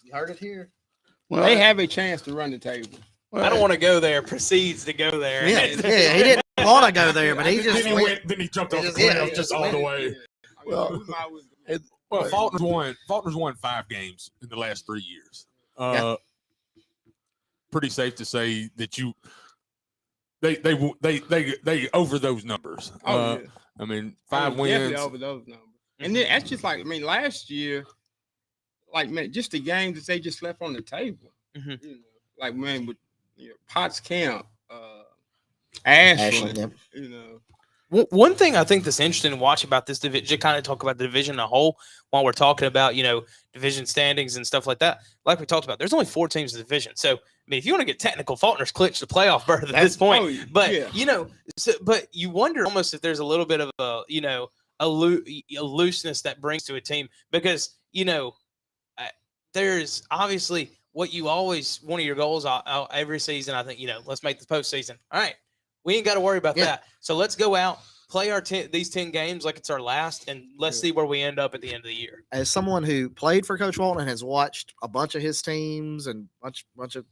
You heard it here. Well, they have a chance to run the table. I don't want to go there. Proceeds to go there. Yeah, he didn't want to go there, but he just went. Then he jumped off the cliff just all the way. Well, Faulkner's won 5 games in the last 3 years. Pretty safe to say that they over those numbers. 5 wins. Definitely over those numbers. And then that's just last year, just the games that they just left on the table. With Potts Camp, Ashland, One thing I think that's interesting to watch about this division, just kind of talk about the division as a whole while we're talking about, division standings and stuff like that. Like we talked about, there's only 4 teams in the division. So mean, if you want to get technical, Faulkner's clinched the playoff berth at this point. oh, But yeah. but you wonder almost if there's a little bit of a looseness that brings to a team because there's obviously what you always one of your goals every season. I think let's make the postseason. All right, we ain't got to worry about that. So let's go out, play these 10 games like it's our last, and let's see where we end up at the end of the year. As someone who played for Coach Walton and has watched a bunch of his teams and bunch of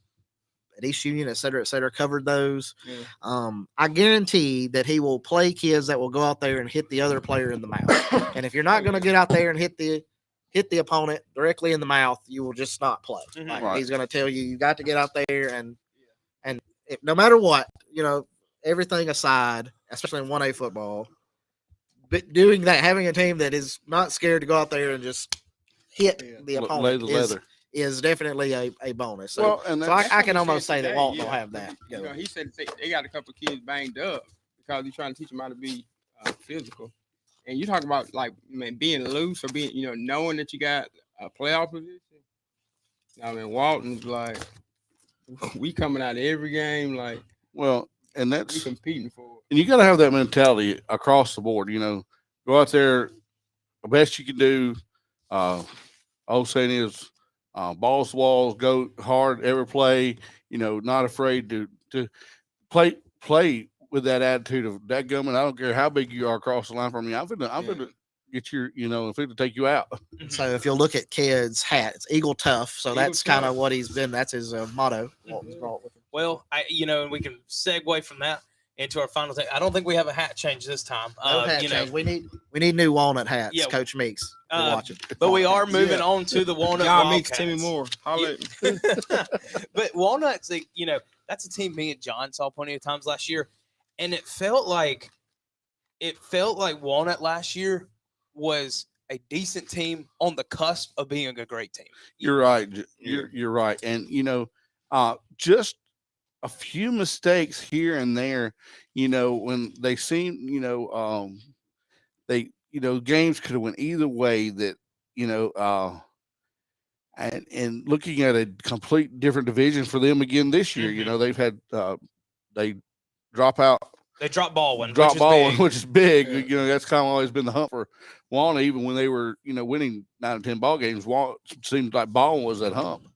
at East Union, et cetera, covered those. Yeah. I guarantee that he will play kids that will go out there and hit the other player in the mouth. And if you're not going to get out there and hit the opponent directly in the mouth, you will just not play. Mhm. Like, Right. he's going to tell you got to get out there and no matter what, everything aside, especially in 1A football, but doing that, having a team that is not scared to go out there and just hit the Lay opponent the leather. is definitely a bonus. So, Well, and so that's, I can what he almost said say that today, Walton will yeah. have that. going. He said they got a couple of kids banged up because he's trying to teach them how to be physical. And you talk about being loose or being knowing that you got a playoff position. I mean, Walton's like, we coming out of every game like well, and we that's competing for it. and you got to have that mentality across the board. Go out there, the best you can do. Old saying is, balls to walls, go hard every play. Not afraid to play with that attitude of that gumming. I don't care how big you are across the line from me. I'm gonna get your, I'm gonna take you out. So if you'll look at Ked's hat, it's Eagle Tough. So Eagle that's kind Tough. of what he's been. That's his motto. Walton's brought with him. Well, and we can segue from that into our final thing. I don't think we have a hat change this time. No hat change. We need new walnut hats. Yeah. Coach Meeks. Watch it. But we are Walnut moving Yeah. on to the Walnut John Meeks, Wildcats. Timmy Moore. Holla at me. But Walnut's, that's a team me and John saw plenty of times last year, and it felt like Walnut last year was a decent team on the cusp of being a great team. You're right. You're right. And just a few mistakes here and there, when they seem, games could have went either way that, and looking at a complete different division for them again this year, Mhm. they've had, they drop out, They dropped Baldwin, drop which is ball, big. which is big. Yeah. That's kind of always been the hump for Walnut, even when they were, winning 9 or 10 ball games. Seemed like Baldwin was that hump.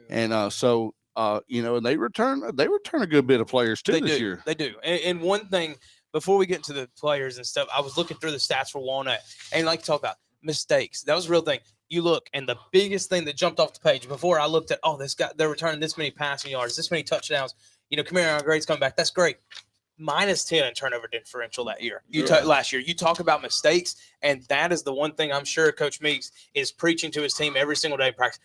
And and they return a good bit of players too this year. They do. And one thing before we get into the players and stuff, I was looking through the stats for Walnut and like to talk about mistakes. That was a real thing. You look, and the biggest thing that jumped off the page before I looked at, they're returning this many passing yards, this many touchdowns. Kamara Grade's coming back. That's great. -10 in turnover differential that year. Last year. You talk about mistakes, and that is the one thing I'm sure Coach Meeks is preaching to his team every single day in practice.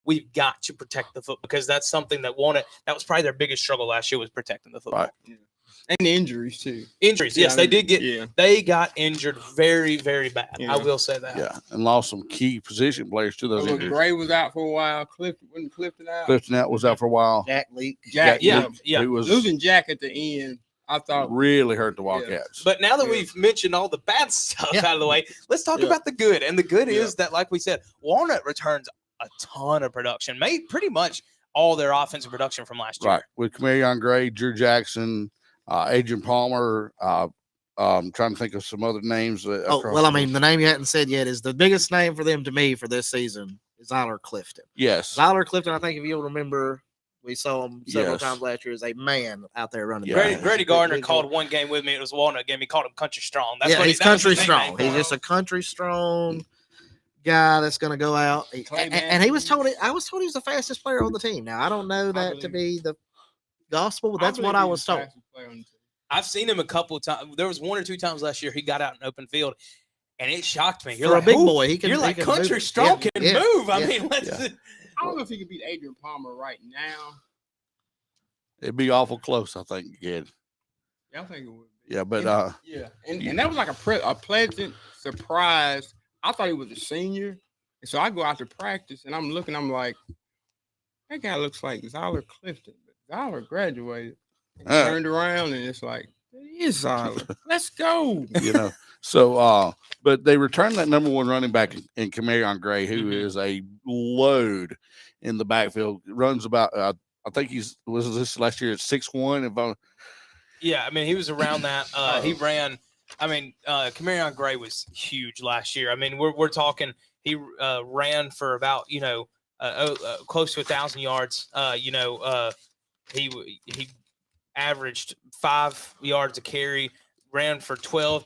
We've got to protect the football because that's something that was probably their biggest struggle last year was protecting the football. Right. Yeah. And injuries too. Injuries, yes, they did get. They got injured very, very bad. Yeah. I will say that. Yeah, and lost some key position players to those Look, injuries. Gray was out for a while. Clifton out. Clifton out was out for a while. Jack Leak. Jack, Yeah, yeah. He was losing Jack at the end, I thought. really hurt the Wildcats. But now that Yeah. we've mentioned all the bad stuff Yeah. out of the way, let's talk Yeah. about the good. And the good Yeah. is that, like we said, Walnut returns a ton of production, made pretty much all their offensive production from last year. Right, with Camarion Gray, Drew Jackson, Adrian Palmer. I'm trying to think of some other names. The name you hadn't said yet is the biggest name for them to me for this season is Zyler Clifton. Yes, Zyler Clifton, I think if you'll remember, we saw him several Yes. times last year as a man out there running. Yeah. Grady Gardner called one game with me. It was a Walnut game. He called him Country Strong. That's Yeah, what he's that was his country strong. nickname He's for just him. a country strong guy that's going to go out. And he was told I was told he was the fastest player on the team. Now I don't know that to be the gospel, but that's what I was told. I've seen him a couple of times. There was 1 or 2 times last year he got out in open field, and it shocked me. You're For like, a big "Who?" boy, he can. You're he like can Country move. Strong Yeah, can yeah, move. I yeah. mean, let's Yeah. I don't know if he could beat Adrian Palmer right now. it'd be awful close. I think again. Yeah, I think it would. Yeah, but Yeah, and that was like a pleasant surprise. I thought he was a senior, and so I go out to practice, and I'm looking. I'm like, that guy looks like Zyler Clifton. But Zyler graduated, and turned around, and it's like, it is Zyler. Let's go. So but they returned that number 1 running back in Camarion Gray, who Mhm. is a load in the backfield. Runs about I think was this last year at 6'1". If I Yeah, I mean, he was around that. He ran. I mean, Camarion Gray was huge last year. I mean, we're talking. He ran for about close to 1,000 yards. He averaged 5 yards a carry. Ran for 12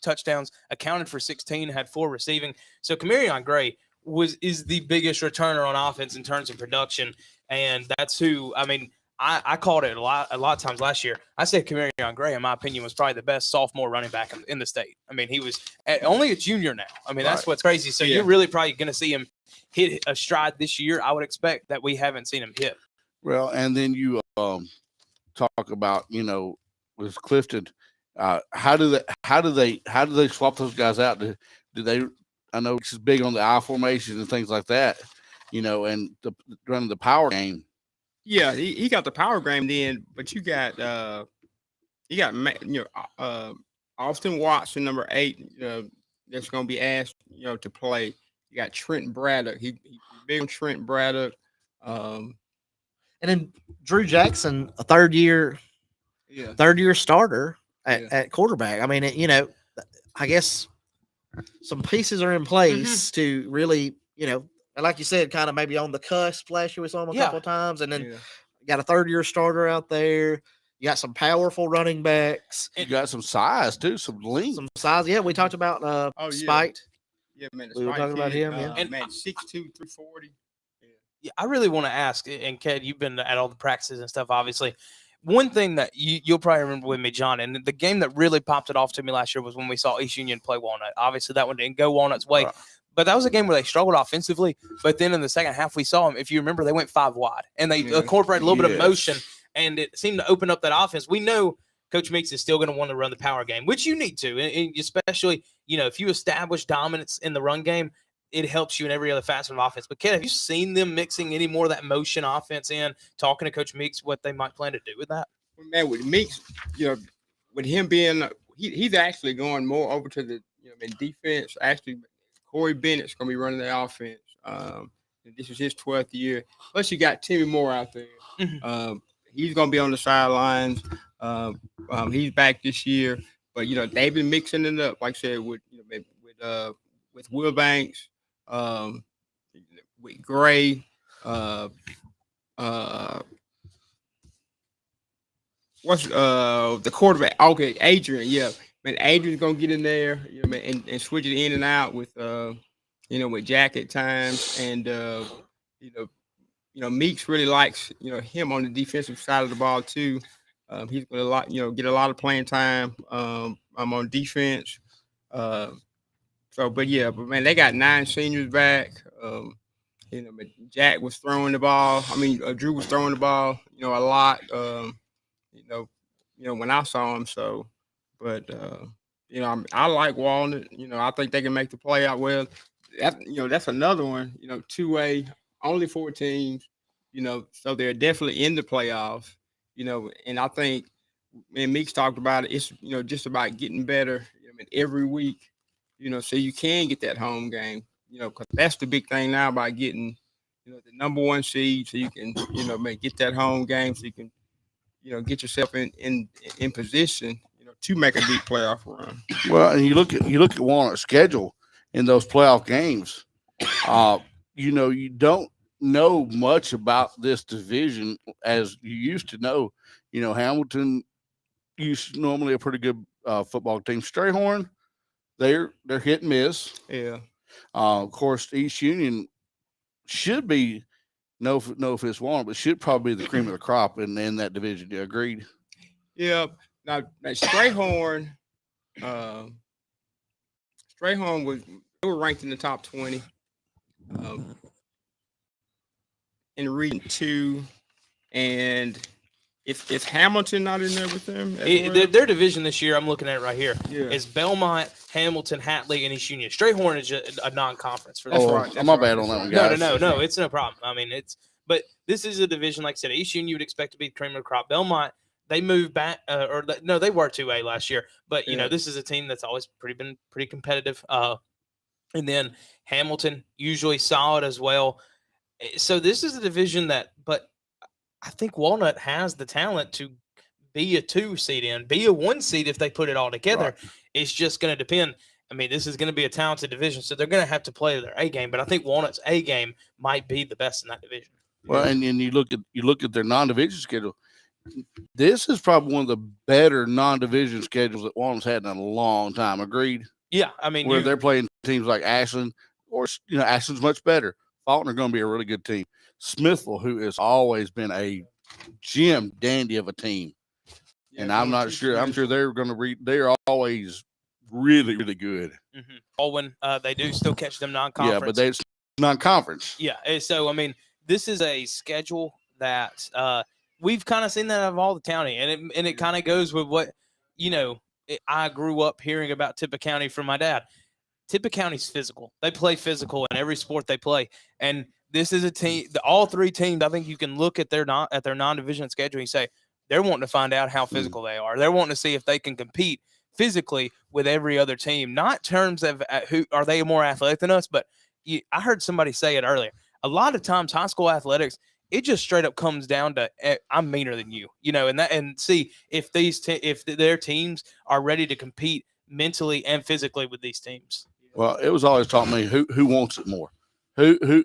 touchdowns. Accounted for 16. Had 4 receiving. So Camarion Gray is the biggest returner on offense in terms of production, and that's who. I mean, I called it a lot of times last year. I said Camarion Gray, in my opinion, was probably the best sophomore running back in the state. I mean, he was only a junior now. I mean, that's what's crazy. So you're really probably going to see him hit a stride this year. I would expect that we haven't seen him hit. Well, and then you talk about with Clifton, how do they swap those guys out? Do they? I know it's big on the I formation and things like that, and running the power game. Yeah, he got the power game then, but you got Austin Watson, number 8, that's going to be asked to play. You got Trent Braddock. He big on Trent Braddock. And then Drew Jackson, a third year starter at quarterback. I mean, I guess some pieces are in place to really, and like you said, kind of maybe on the cusp last year we saw him a couple of times, and then you got a third-year starter out there. You got some powerful running backs. You got some size too, some length, some size. Yeah, we talked about Spite. Yeah, man, we were talking about him. And man, 6'2", 340. Yeah, I really want to ask, and Ked, you've been at all the practices and stuff, obviously. One thing that you'll probably remember with me, John, and the game that really popped it off to me last year was when we saw East Union play Walnut. Obviously, that one didn't go Walnut's way. Right. But that was a game where they struggled offensively. But then in the second half, we saw them. If you remember, they went 5 wide, and they incorporated a little bit of motion, and it seemed to open up that offense. We know Coach Meeks is still going to want to run the power game, which you need to, and especially if you establish dominance in the run game, it helps you in every other facet of offense. But, Ken, have you seen them mixing any more of that motion offense in, talking to Coach Meeks, what they might plan to do with that? Well, man, with Meeks, with him being he's actually going more over to the in defense. Actually, Corey Bennett's going to be running the offense. This is his 12th year. Plus, you got Timmy Moore out there. He's going to be on the sidelines. He's back this year. But, they've been mixing it up, like I said, with Will Banks, with Gray, what's the quarterback? Okay, Adrian. Yeah, man, Adrian's gonna get in there, and switch it in and out with with Jack at times, and Meeks really likes him on the defensive side of the ball too. He's gonna get a lot of playing time. I'm on defense. But man, they got 9 seniors back. But Jack was throwing the ball. I mean, Drew was throwing the ball, a lot. When I saw him. So, but I like Walnut. I think they can make the play out well. That's another one. 2A, only 4 teams. So they're definitely in the playoffs. And I think, and Meeks talked about it. It's just about getting better. Every week. So you can get that home game. Because that's the big thing now about getting, the number 1 seed, so you can, get that home game, so you can, get yourself in position, to make a deep playoff run. Well, and you look at Walnut's schedule in those playoff games. You don't know much about this division as you used to know. Hamilton used normally a pretty good football team. Strayhorn, they're hit and miss. Yeah. Of course, East Union should be no if it's Walnut, but should probably be the cream of the crop in that division. You agreed? Yeah. Now Strayhorn, they were ranked in the top 20 in Region 2, and If Hamilton not in there with them? Their division this year, I'm looking at it right here, is Belmont, Hamilton, Hatley, and East Union. Strayhorn is just a non-conference for them. That's my bad on that one, guys. No, it's no problem. I mean, but this is a division, like I said, East Union you would expect to be the cream of the crop. Belmont, they moved back, they were 2A last year, but this is a team that's always been pretty competitive. And then Hamilton, usually solid as well. So this is a division but I think Walnut has the talent to be a 2 seed be a 1 seed if they put it all together. Right. It's just going to depend. I mean, this is going to be a talented division, so they're going to have to play their A game. But I think Walnut's A game might be the best in that division. Well, and you look at their non-division schedule. This is probably one of the better non-division schedules that Walnut's had in a long time. Agreed? Yeah, I mean, Where they're playing teams like Ashland, or Ashland's much better. Faulkner going to be a really good team. Smithville, who has always been a gem dandy of a team, and I'm not sure. I'm sure they're going to They're always really, really good. Alwyn, they do still catch them non-conference. Yeah, but it's non-conference. Yeah, so I mean, this is a schedule that we've kind of seen that out of all the county, and it kind of goes with what I grew up hearing about Tippah County from my dad. Tippah County's physical. They play physical in every sport they play, and this is a team. All 3 teams, I think you can look at their non-division schedule and say they're wanting to find out how physical they are. They're wanting to see if they can compete physically with every other team, not in terms of who are they more athletic than us, but I heard somebody say it earlier. A lot of times, high school athletics, it just straight up comes down to I'm meaner than you, and see if if their teams are ready to compete mentally and physically with these teams. Well, it was always taught me who wants it more. Who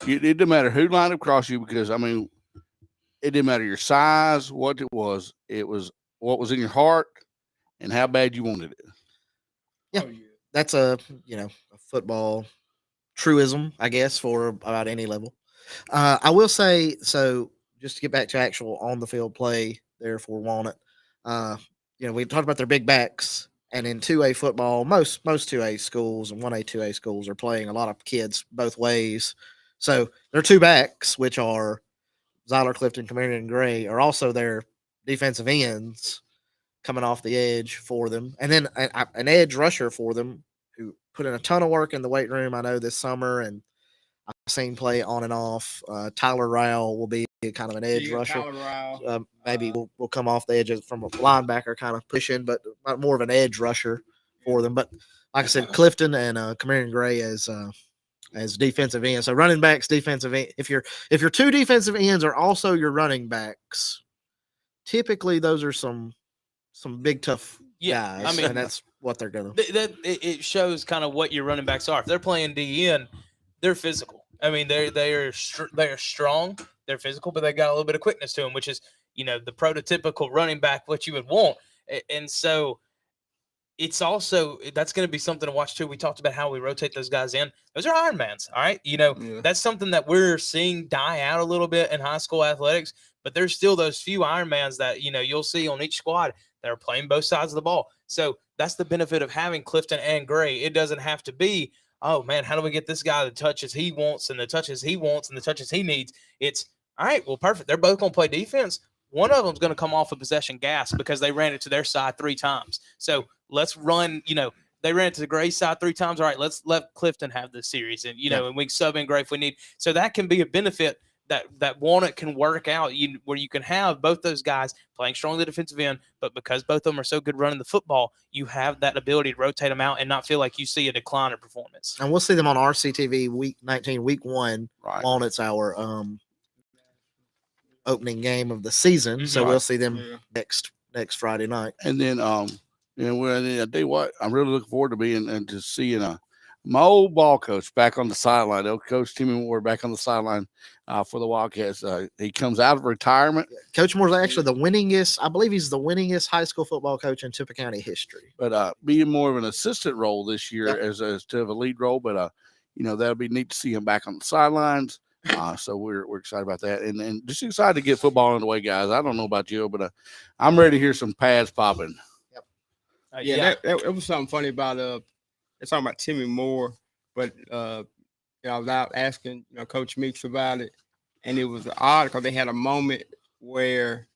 it didn't matter who lined across you, because I mean, it didn't matter your size, what it was what was in your heart and how bad you wanted it. Yeah, that's a football truism, I guess, for about any level. I will say, so just to get back to actual on the field play there for Walnut, we talked about their big backs, and in 2A football, most 2A schools and 1A, 2A schools are playing a lot of kids both ways. So their 2 backs, which are Zyler, Clifton, Camarion, and Gray, are also their defensive ends coming off the edge for them. And then an edge rusher for them who put in a ton of work in the weight room, I know, this summer, and I've seen play on and off. Tyler Rowell will be kind of an edge rusher. Maybe we'll come off the edge from a linebacker kind of pushing, but more of an edge rusher for them. But like I said, Clifton and Camarion Gray as defensive ends. So running backs, defensive end. If your 2 defensive ends are also your running backs, typically those are some big tough guys. I mean, and that's what they're gonna. It shows kind of what your running backs are. If they're playing DN, they're physical. I mean, they are strong. They're physical, but they got a little bit of quickness to them, which is the prototypical running back, what you would want. And so it's also that's going to be something to watch too. We talked about how we rotate those guys in. Those are Ironmans, all right. That's something that we're seeing die out a little bit in high school athletics. But there's still those few Ironmans that you'll see on each squad that are playing both sides of the ball. So that's the benefit of having Clifton and Gray. It doesn't have to be, oh man, how do we get this guy the touches he wants and the touches he wants and the touches he needs? It's all right. Well, perfect. They're both going to play defense. One of them's going to come off a possession gas because they ran it to their side 3 times. So let's run, they ran it to the Gray side 3 times. All right, let's let Clifton have this series. And, and we can sub in Gray if we need. So that can be a benefit that Walnut can work out where you can have both those guys playing strongly defensive end, but because both of them are so good running the football, you have that ability to rotate them out and not feel like you see a decline in performance. And we'll see them on RCTV week 19, week 1. Right. Walnut's our opening game of the season. So we'll see them next Friday night. And then, I tell you what, I'm really looking forward to being and to seeing my old ball coach back on the sideline. Old Coach Timmy Moore back on the sideline for the Wildcats. He comes out of retirement. Coach Moore's actually the winningest. I believe he's the winningest high school football coach in Tippah County history. But being more of an assistant role this year as instead of a lead role. But that'll be neat to see him back on the sidelines. So we're excited about that, and just excited to get football underway, guys. I don't know about you, but I'm ready to hear some pads popping. Yep. That was something funny about they're talking about Timmy Moore, but I was out asking Coach Meeks about it, and it was odd because they had a moment where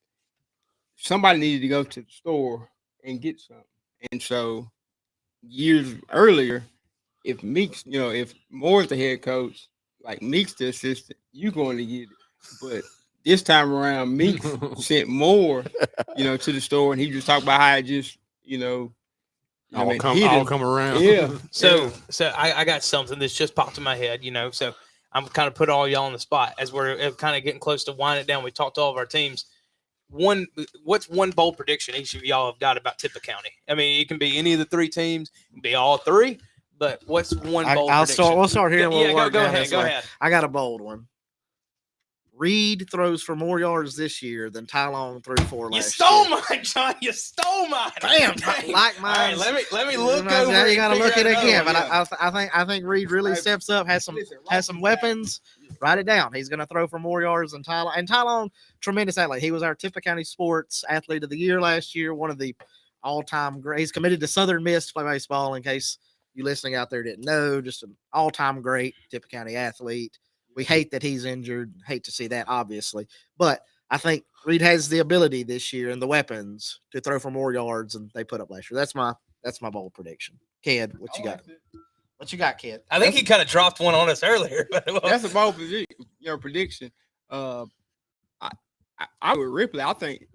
somebody needed to go to the store and get something, and so years earlier, if Meeks, if Moore's the head coach, like Meeks the assistant, you're going to get it. But this time around, Meeks sent Moore, to the store, and he just talked about how it just, all come around. Yeah. So I got something that's just popped in my head, So I'm kind of putting all y'all on the spot as we're kind of getting close to winding it down. We talked to all of our teams. What's one bold prediction each of y'all have got about Tippah County? I mean, it can be any of the three teams, it can be all three, but what's one bold prediction? We'll start here. And we'll work go down ahead. this Go way. ahead. I got a bold one. Reed throws for more yards this year than Ty Long threw for You last stole year. mine, John. You stole mine. Damn, Dang. like All right, mine. let me look Now over. you got to and look at figure it out again. another But one. I think Reed really steps up. Has some weapons. Write it down. He's going to throw for more yards than Ty Long. And Ty Long, tremendous athlete. He was our Tippah County Sports Athlete of the Year last year. One of the all-time great. He's committed to Southern Miss to play baseball. In case you listening out there didn't know, just an all-time great Tippah County athlete. We hate that he's injured. Hate to see that, obviously. But I think Reed has the ability this year and the weapons to throw for more yards than they put up last year. That's my bold prediction. Kid, what you got? What you got, Kid? I think he kind of dropped one on us earlier. But That's a bold prediction. I with Ripley. I think.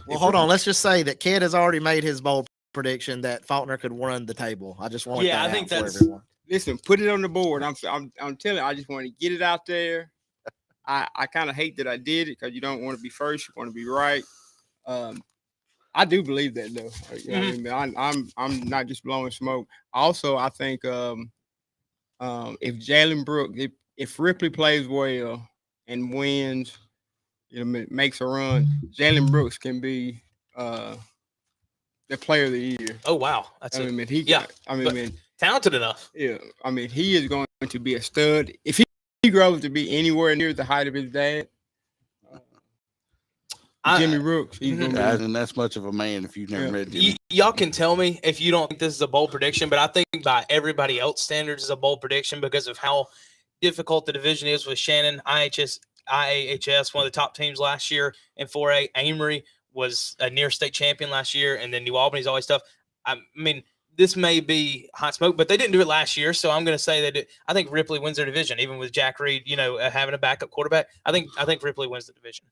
Well, hold on. Let's just say that Kid has already made his bold prediction that Faulkner could run the table. I just want Yeah, that I think out for that's- everyone. Listen, put it on the board. I'm telling you, I just want to get it out there. I kind of hate that I did it because you don't want to be first, you want to be right. I do believe that though. You know what I mean? I'm not just blowing smoke. Also, I think if Jalen Brooks, if Ripley plays well and wins, makes a run, Jalen Brooks can be the player of the year. oh wow, that's talented enough. Yeah, I mean, he is going to be a stud. If he grows to be anywhere near the height of his dad, Jimmy Brooks, he's going to be. And that's much of a man if you've never read Jimmy. Y'all can tell me if you don't think this is a bold prediction, but I think by everybody else standards is a bold prediction because of how difficult the division is with Shannon, IAHS, one of the top teams last year in 4A. Amory was a near state champion last year, and then New Albany's always tough. I mean, this may be hot smoke, but they didn't do it last year, so I'm going to say that I think Ripley wins their division, even with Jack Reed, having a backup quarterback. I think Ripley wins the division.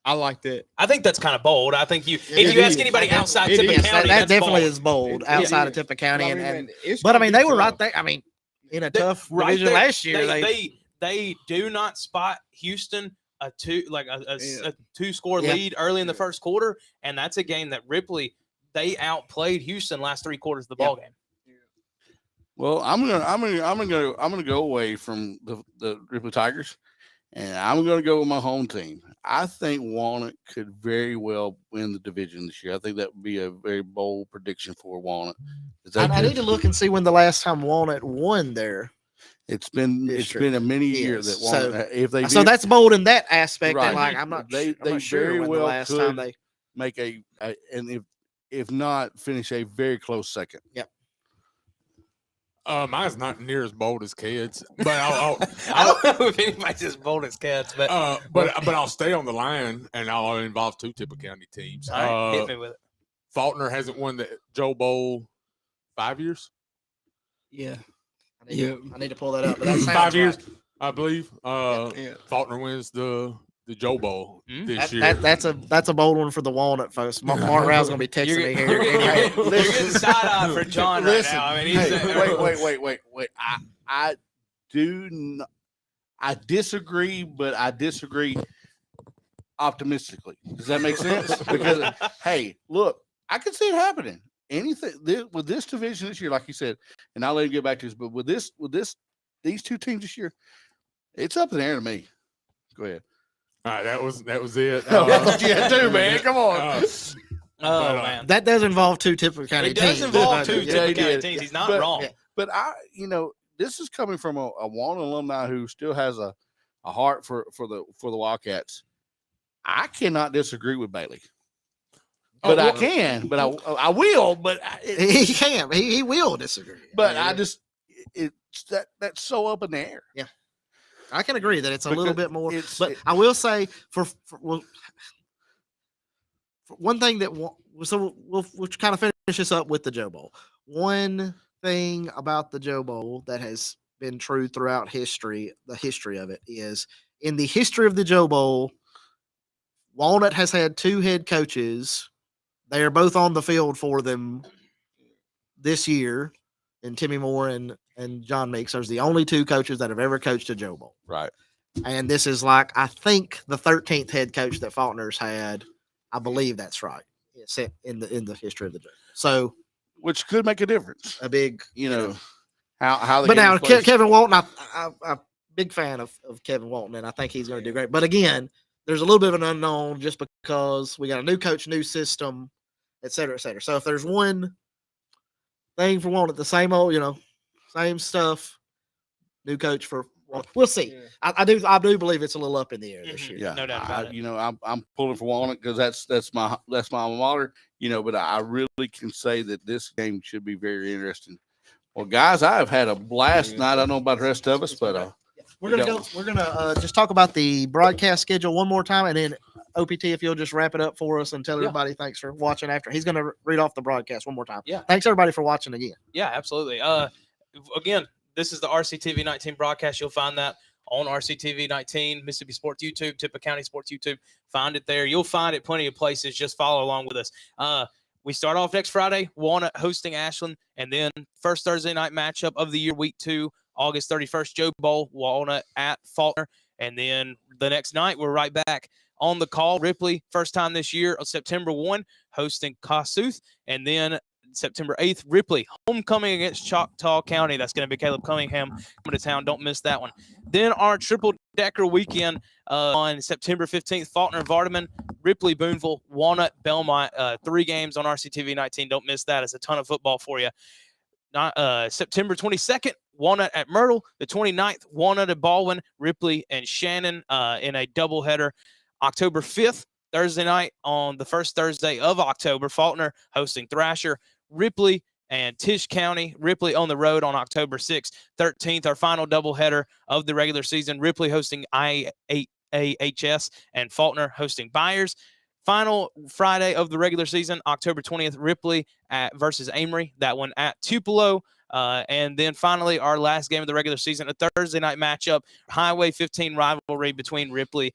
I like that. I think that's kind of bold. I think if you ask anybody outside Tippah County, that definitely bold. is bold outside of Tippah County. But They were right there. I mean, in a tough division there, last year, they do not spot Houston a two-score lead early in the first quarter, and that's a game that Ripley they outplayed Houston last 3 quarters of the ball game. Well, I'm gonna go away from the Ripley Tigers, and I'm gonna go with my home team. I think Walnut could very well win the division this year. I think that would be a very bold prediction for Walnut. I need to look and see when the last time Walnut won there. It's been a many years that Walnut. So that's bold in that aspect. Right. Like I'm not They sure very when well the last could time they make and if not finish a very close second. Yep. Mine's not near as bold as Ked's, but I'll I don't know if anybody's as bold as Cats, but I'll stay on the line and I'll involve 2 Tippah County teams. all right, hit me with it. Faulkner hasn't won the Joe Bowl 5 years. Yeah. I need to pull that up. But that sounds 5 years, right. I believe. Faulkner wins the Joe Bowl this year. That's a bold one for the Walnut folks. Mark Rouse gonna be texting me here. You're getting side eye for John right now. I mean, Wait. I do not. I disagree, but I disagree optimistically. Does that make sense? Because hey, look, I can see it happening. With this division this year, like you said, and I'll let you get back to this, but with these 2 teams this year, it's up in the air to me. Go ahead. All right, that was it. That's what you had to do, man. Come on. Man, That does involve 2 Tippah County it teams. does involve 2 Yeah, Tippah County teams. He's not wrong. But this is coming from a Walnut alumni who still has a heart for the Wildcats. I cannot disagree with Bailey. But I can, but I will, but He can. He will disagree. But I just that's so up in the air. Yeah. I can agree that it's a little bit more. But I will say for one thing that we'll kind of finish this up with the Joe Bowl. One thing about the Joe Bowl that has been true throughout history, the history of it is in the history of the Joe Bowl, Walnut has had 2 head coaches. They are both on the field for them this year, and Timmy Moore and and John Meeks are the only two coaches that have ever coached a Joe Bowl. Right. And this is like, I think, the 13th head coach that Faulkner's had. I believe that's right. It's in the history of the Joe Bowl. So, Which could make a difference. a big, You know, how the But game now is played. Kevin Walton, I'm a big fan of Kevin Walton, and I think he's going to do great. But again, there's a little bit of an unknown just because we got a new coach, new system, et cetera, et cetera. So if there's one thing for Walton, the same old, same stuff, new coach for Walton. We'll see. Yeah. I do believe it's a little up in the air this year. Yeah, No doubt about it. You know, I'm pulling for Walnut because that's my alma mater. You know, but I really can say that this game should be very interesting. Well, guys, I have had a blast tonight. I don't know about the rest of us, but We're gonna just talk about the broadcast schedule one more time, and then OPT, if you'll just wrap it up for us and tell everybody thanks for watching. After he's gonna read off the broadcast one more time. Yeah. Thanks everybody for watching again. Yeah, absolutely. Again, this is the RCTV 19 broadcast. You'll find that on RCTV 19, Mississippi Sports YouTube, Tippah County Sports YouTube. Find it there. You'll find it plenty of places. Just follow along with us. We start off next Friday, Walnut hosting Ashland, and then first Thursday night matchup of the year, week 2, August 31st, Joe Bowl, Walnut at Faulkner. And then the next night, we're right back on the call. Ripley, first time this year, on September 1, hosting Kossuth. And then September 8th, Ripley, homecoming against Choctaw County. That's going to be Caleb Cunningham coming to town. Don't miss that one. Then our triple-decker weekend on September 15th, Faulkner, Vardaman, Ripley, Boonville, Walnut, Belmont. 3 games on RCTV 19. Don't miss that. It's a ton of football for you. September 22nd, Walnut at Myrtle. The 29th, Walnut at Baldwin, Ripley and Shannon in a doubleheader. October 5th, Thursday night, on the first Thursday of October, Faulkner hosting Thrasher, Ripley and Tisch County. Ripley on the road on October 6th. 13th, our final doubleheader of the regular season, Ripley hosting IAHS and Faulkner hosting Byers. Final Friday of the regular season, October 20th, Ripley versus Amory. That one at Tupelo. And then finally, our last game of the regular season, a Thursday night matchup, Highway 15 rivalry between Ripley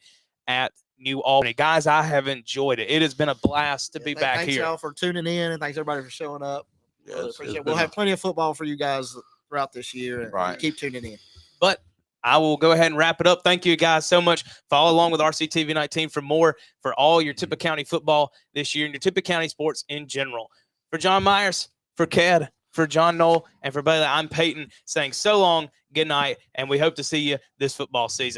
at New Albany. Guys, I have enjoyed it. It has been a blast to be back thanks here. y'all for tuning in, and thanks everybody for showing up. Really Yes, appreciate it. it's We'll been have plenty of football for you guys throughout this year. And Right. keep tuning in. But I will go ahead and wrap it up. Thank you guys so much. Follow along with RCTV 19 for more for all your Tippah County football this year and your Tippah County sports in general. For John Myers, for Ked, for John Knoll, and for Bailey, I'm Peyton saying so long, good night, and we hope to see you this football season.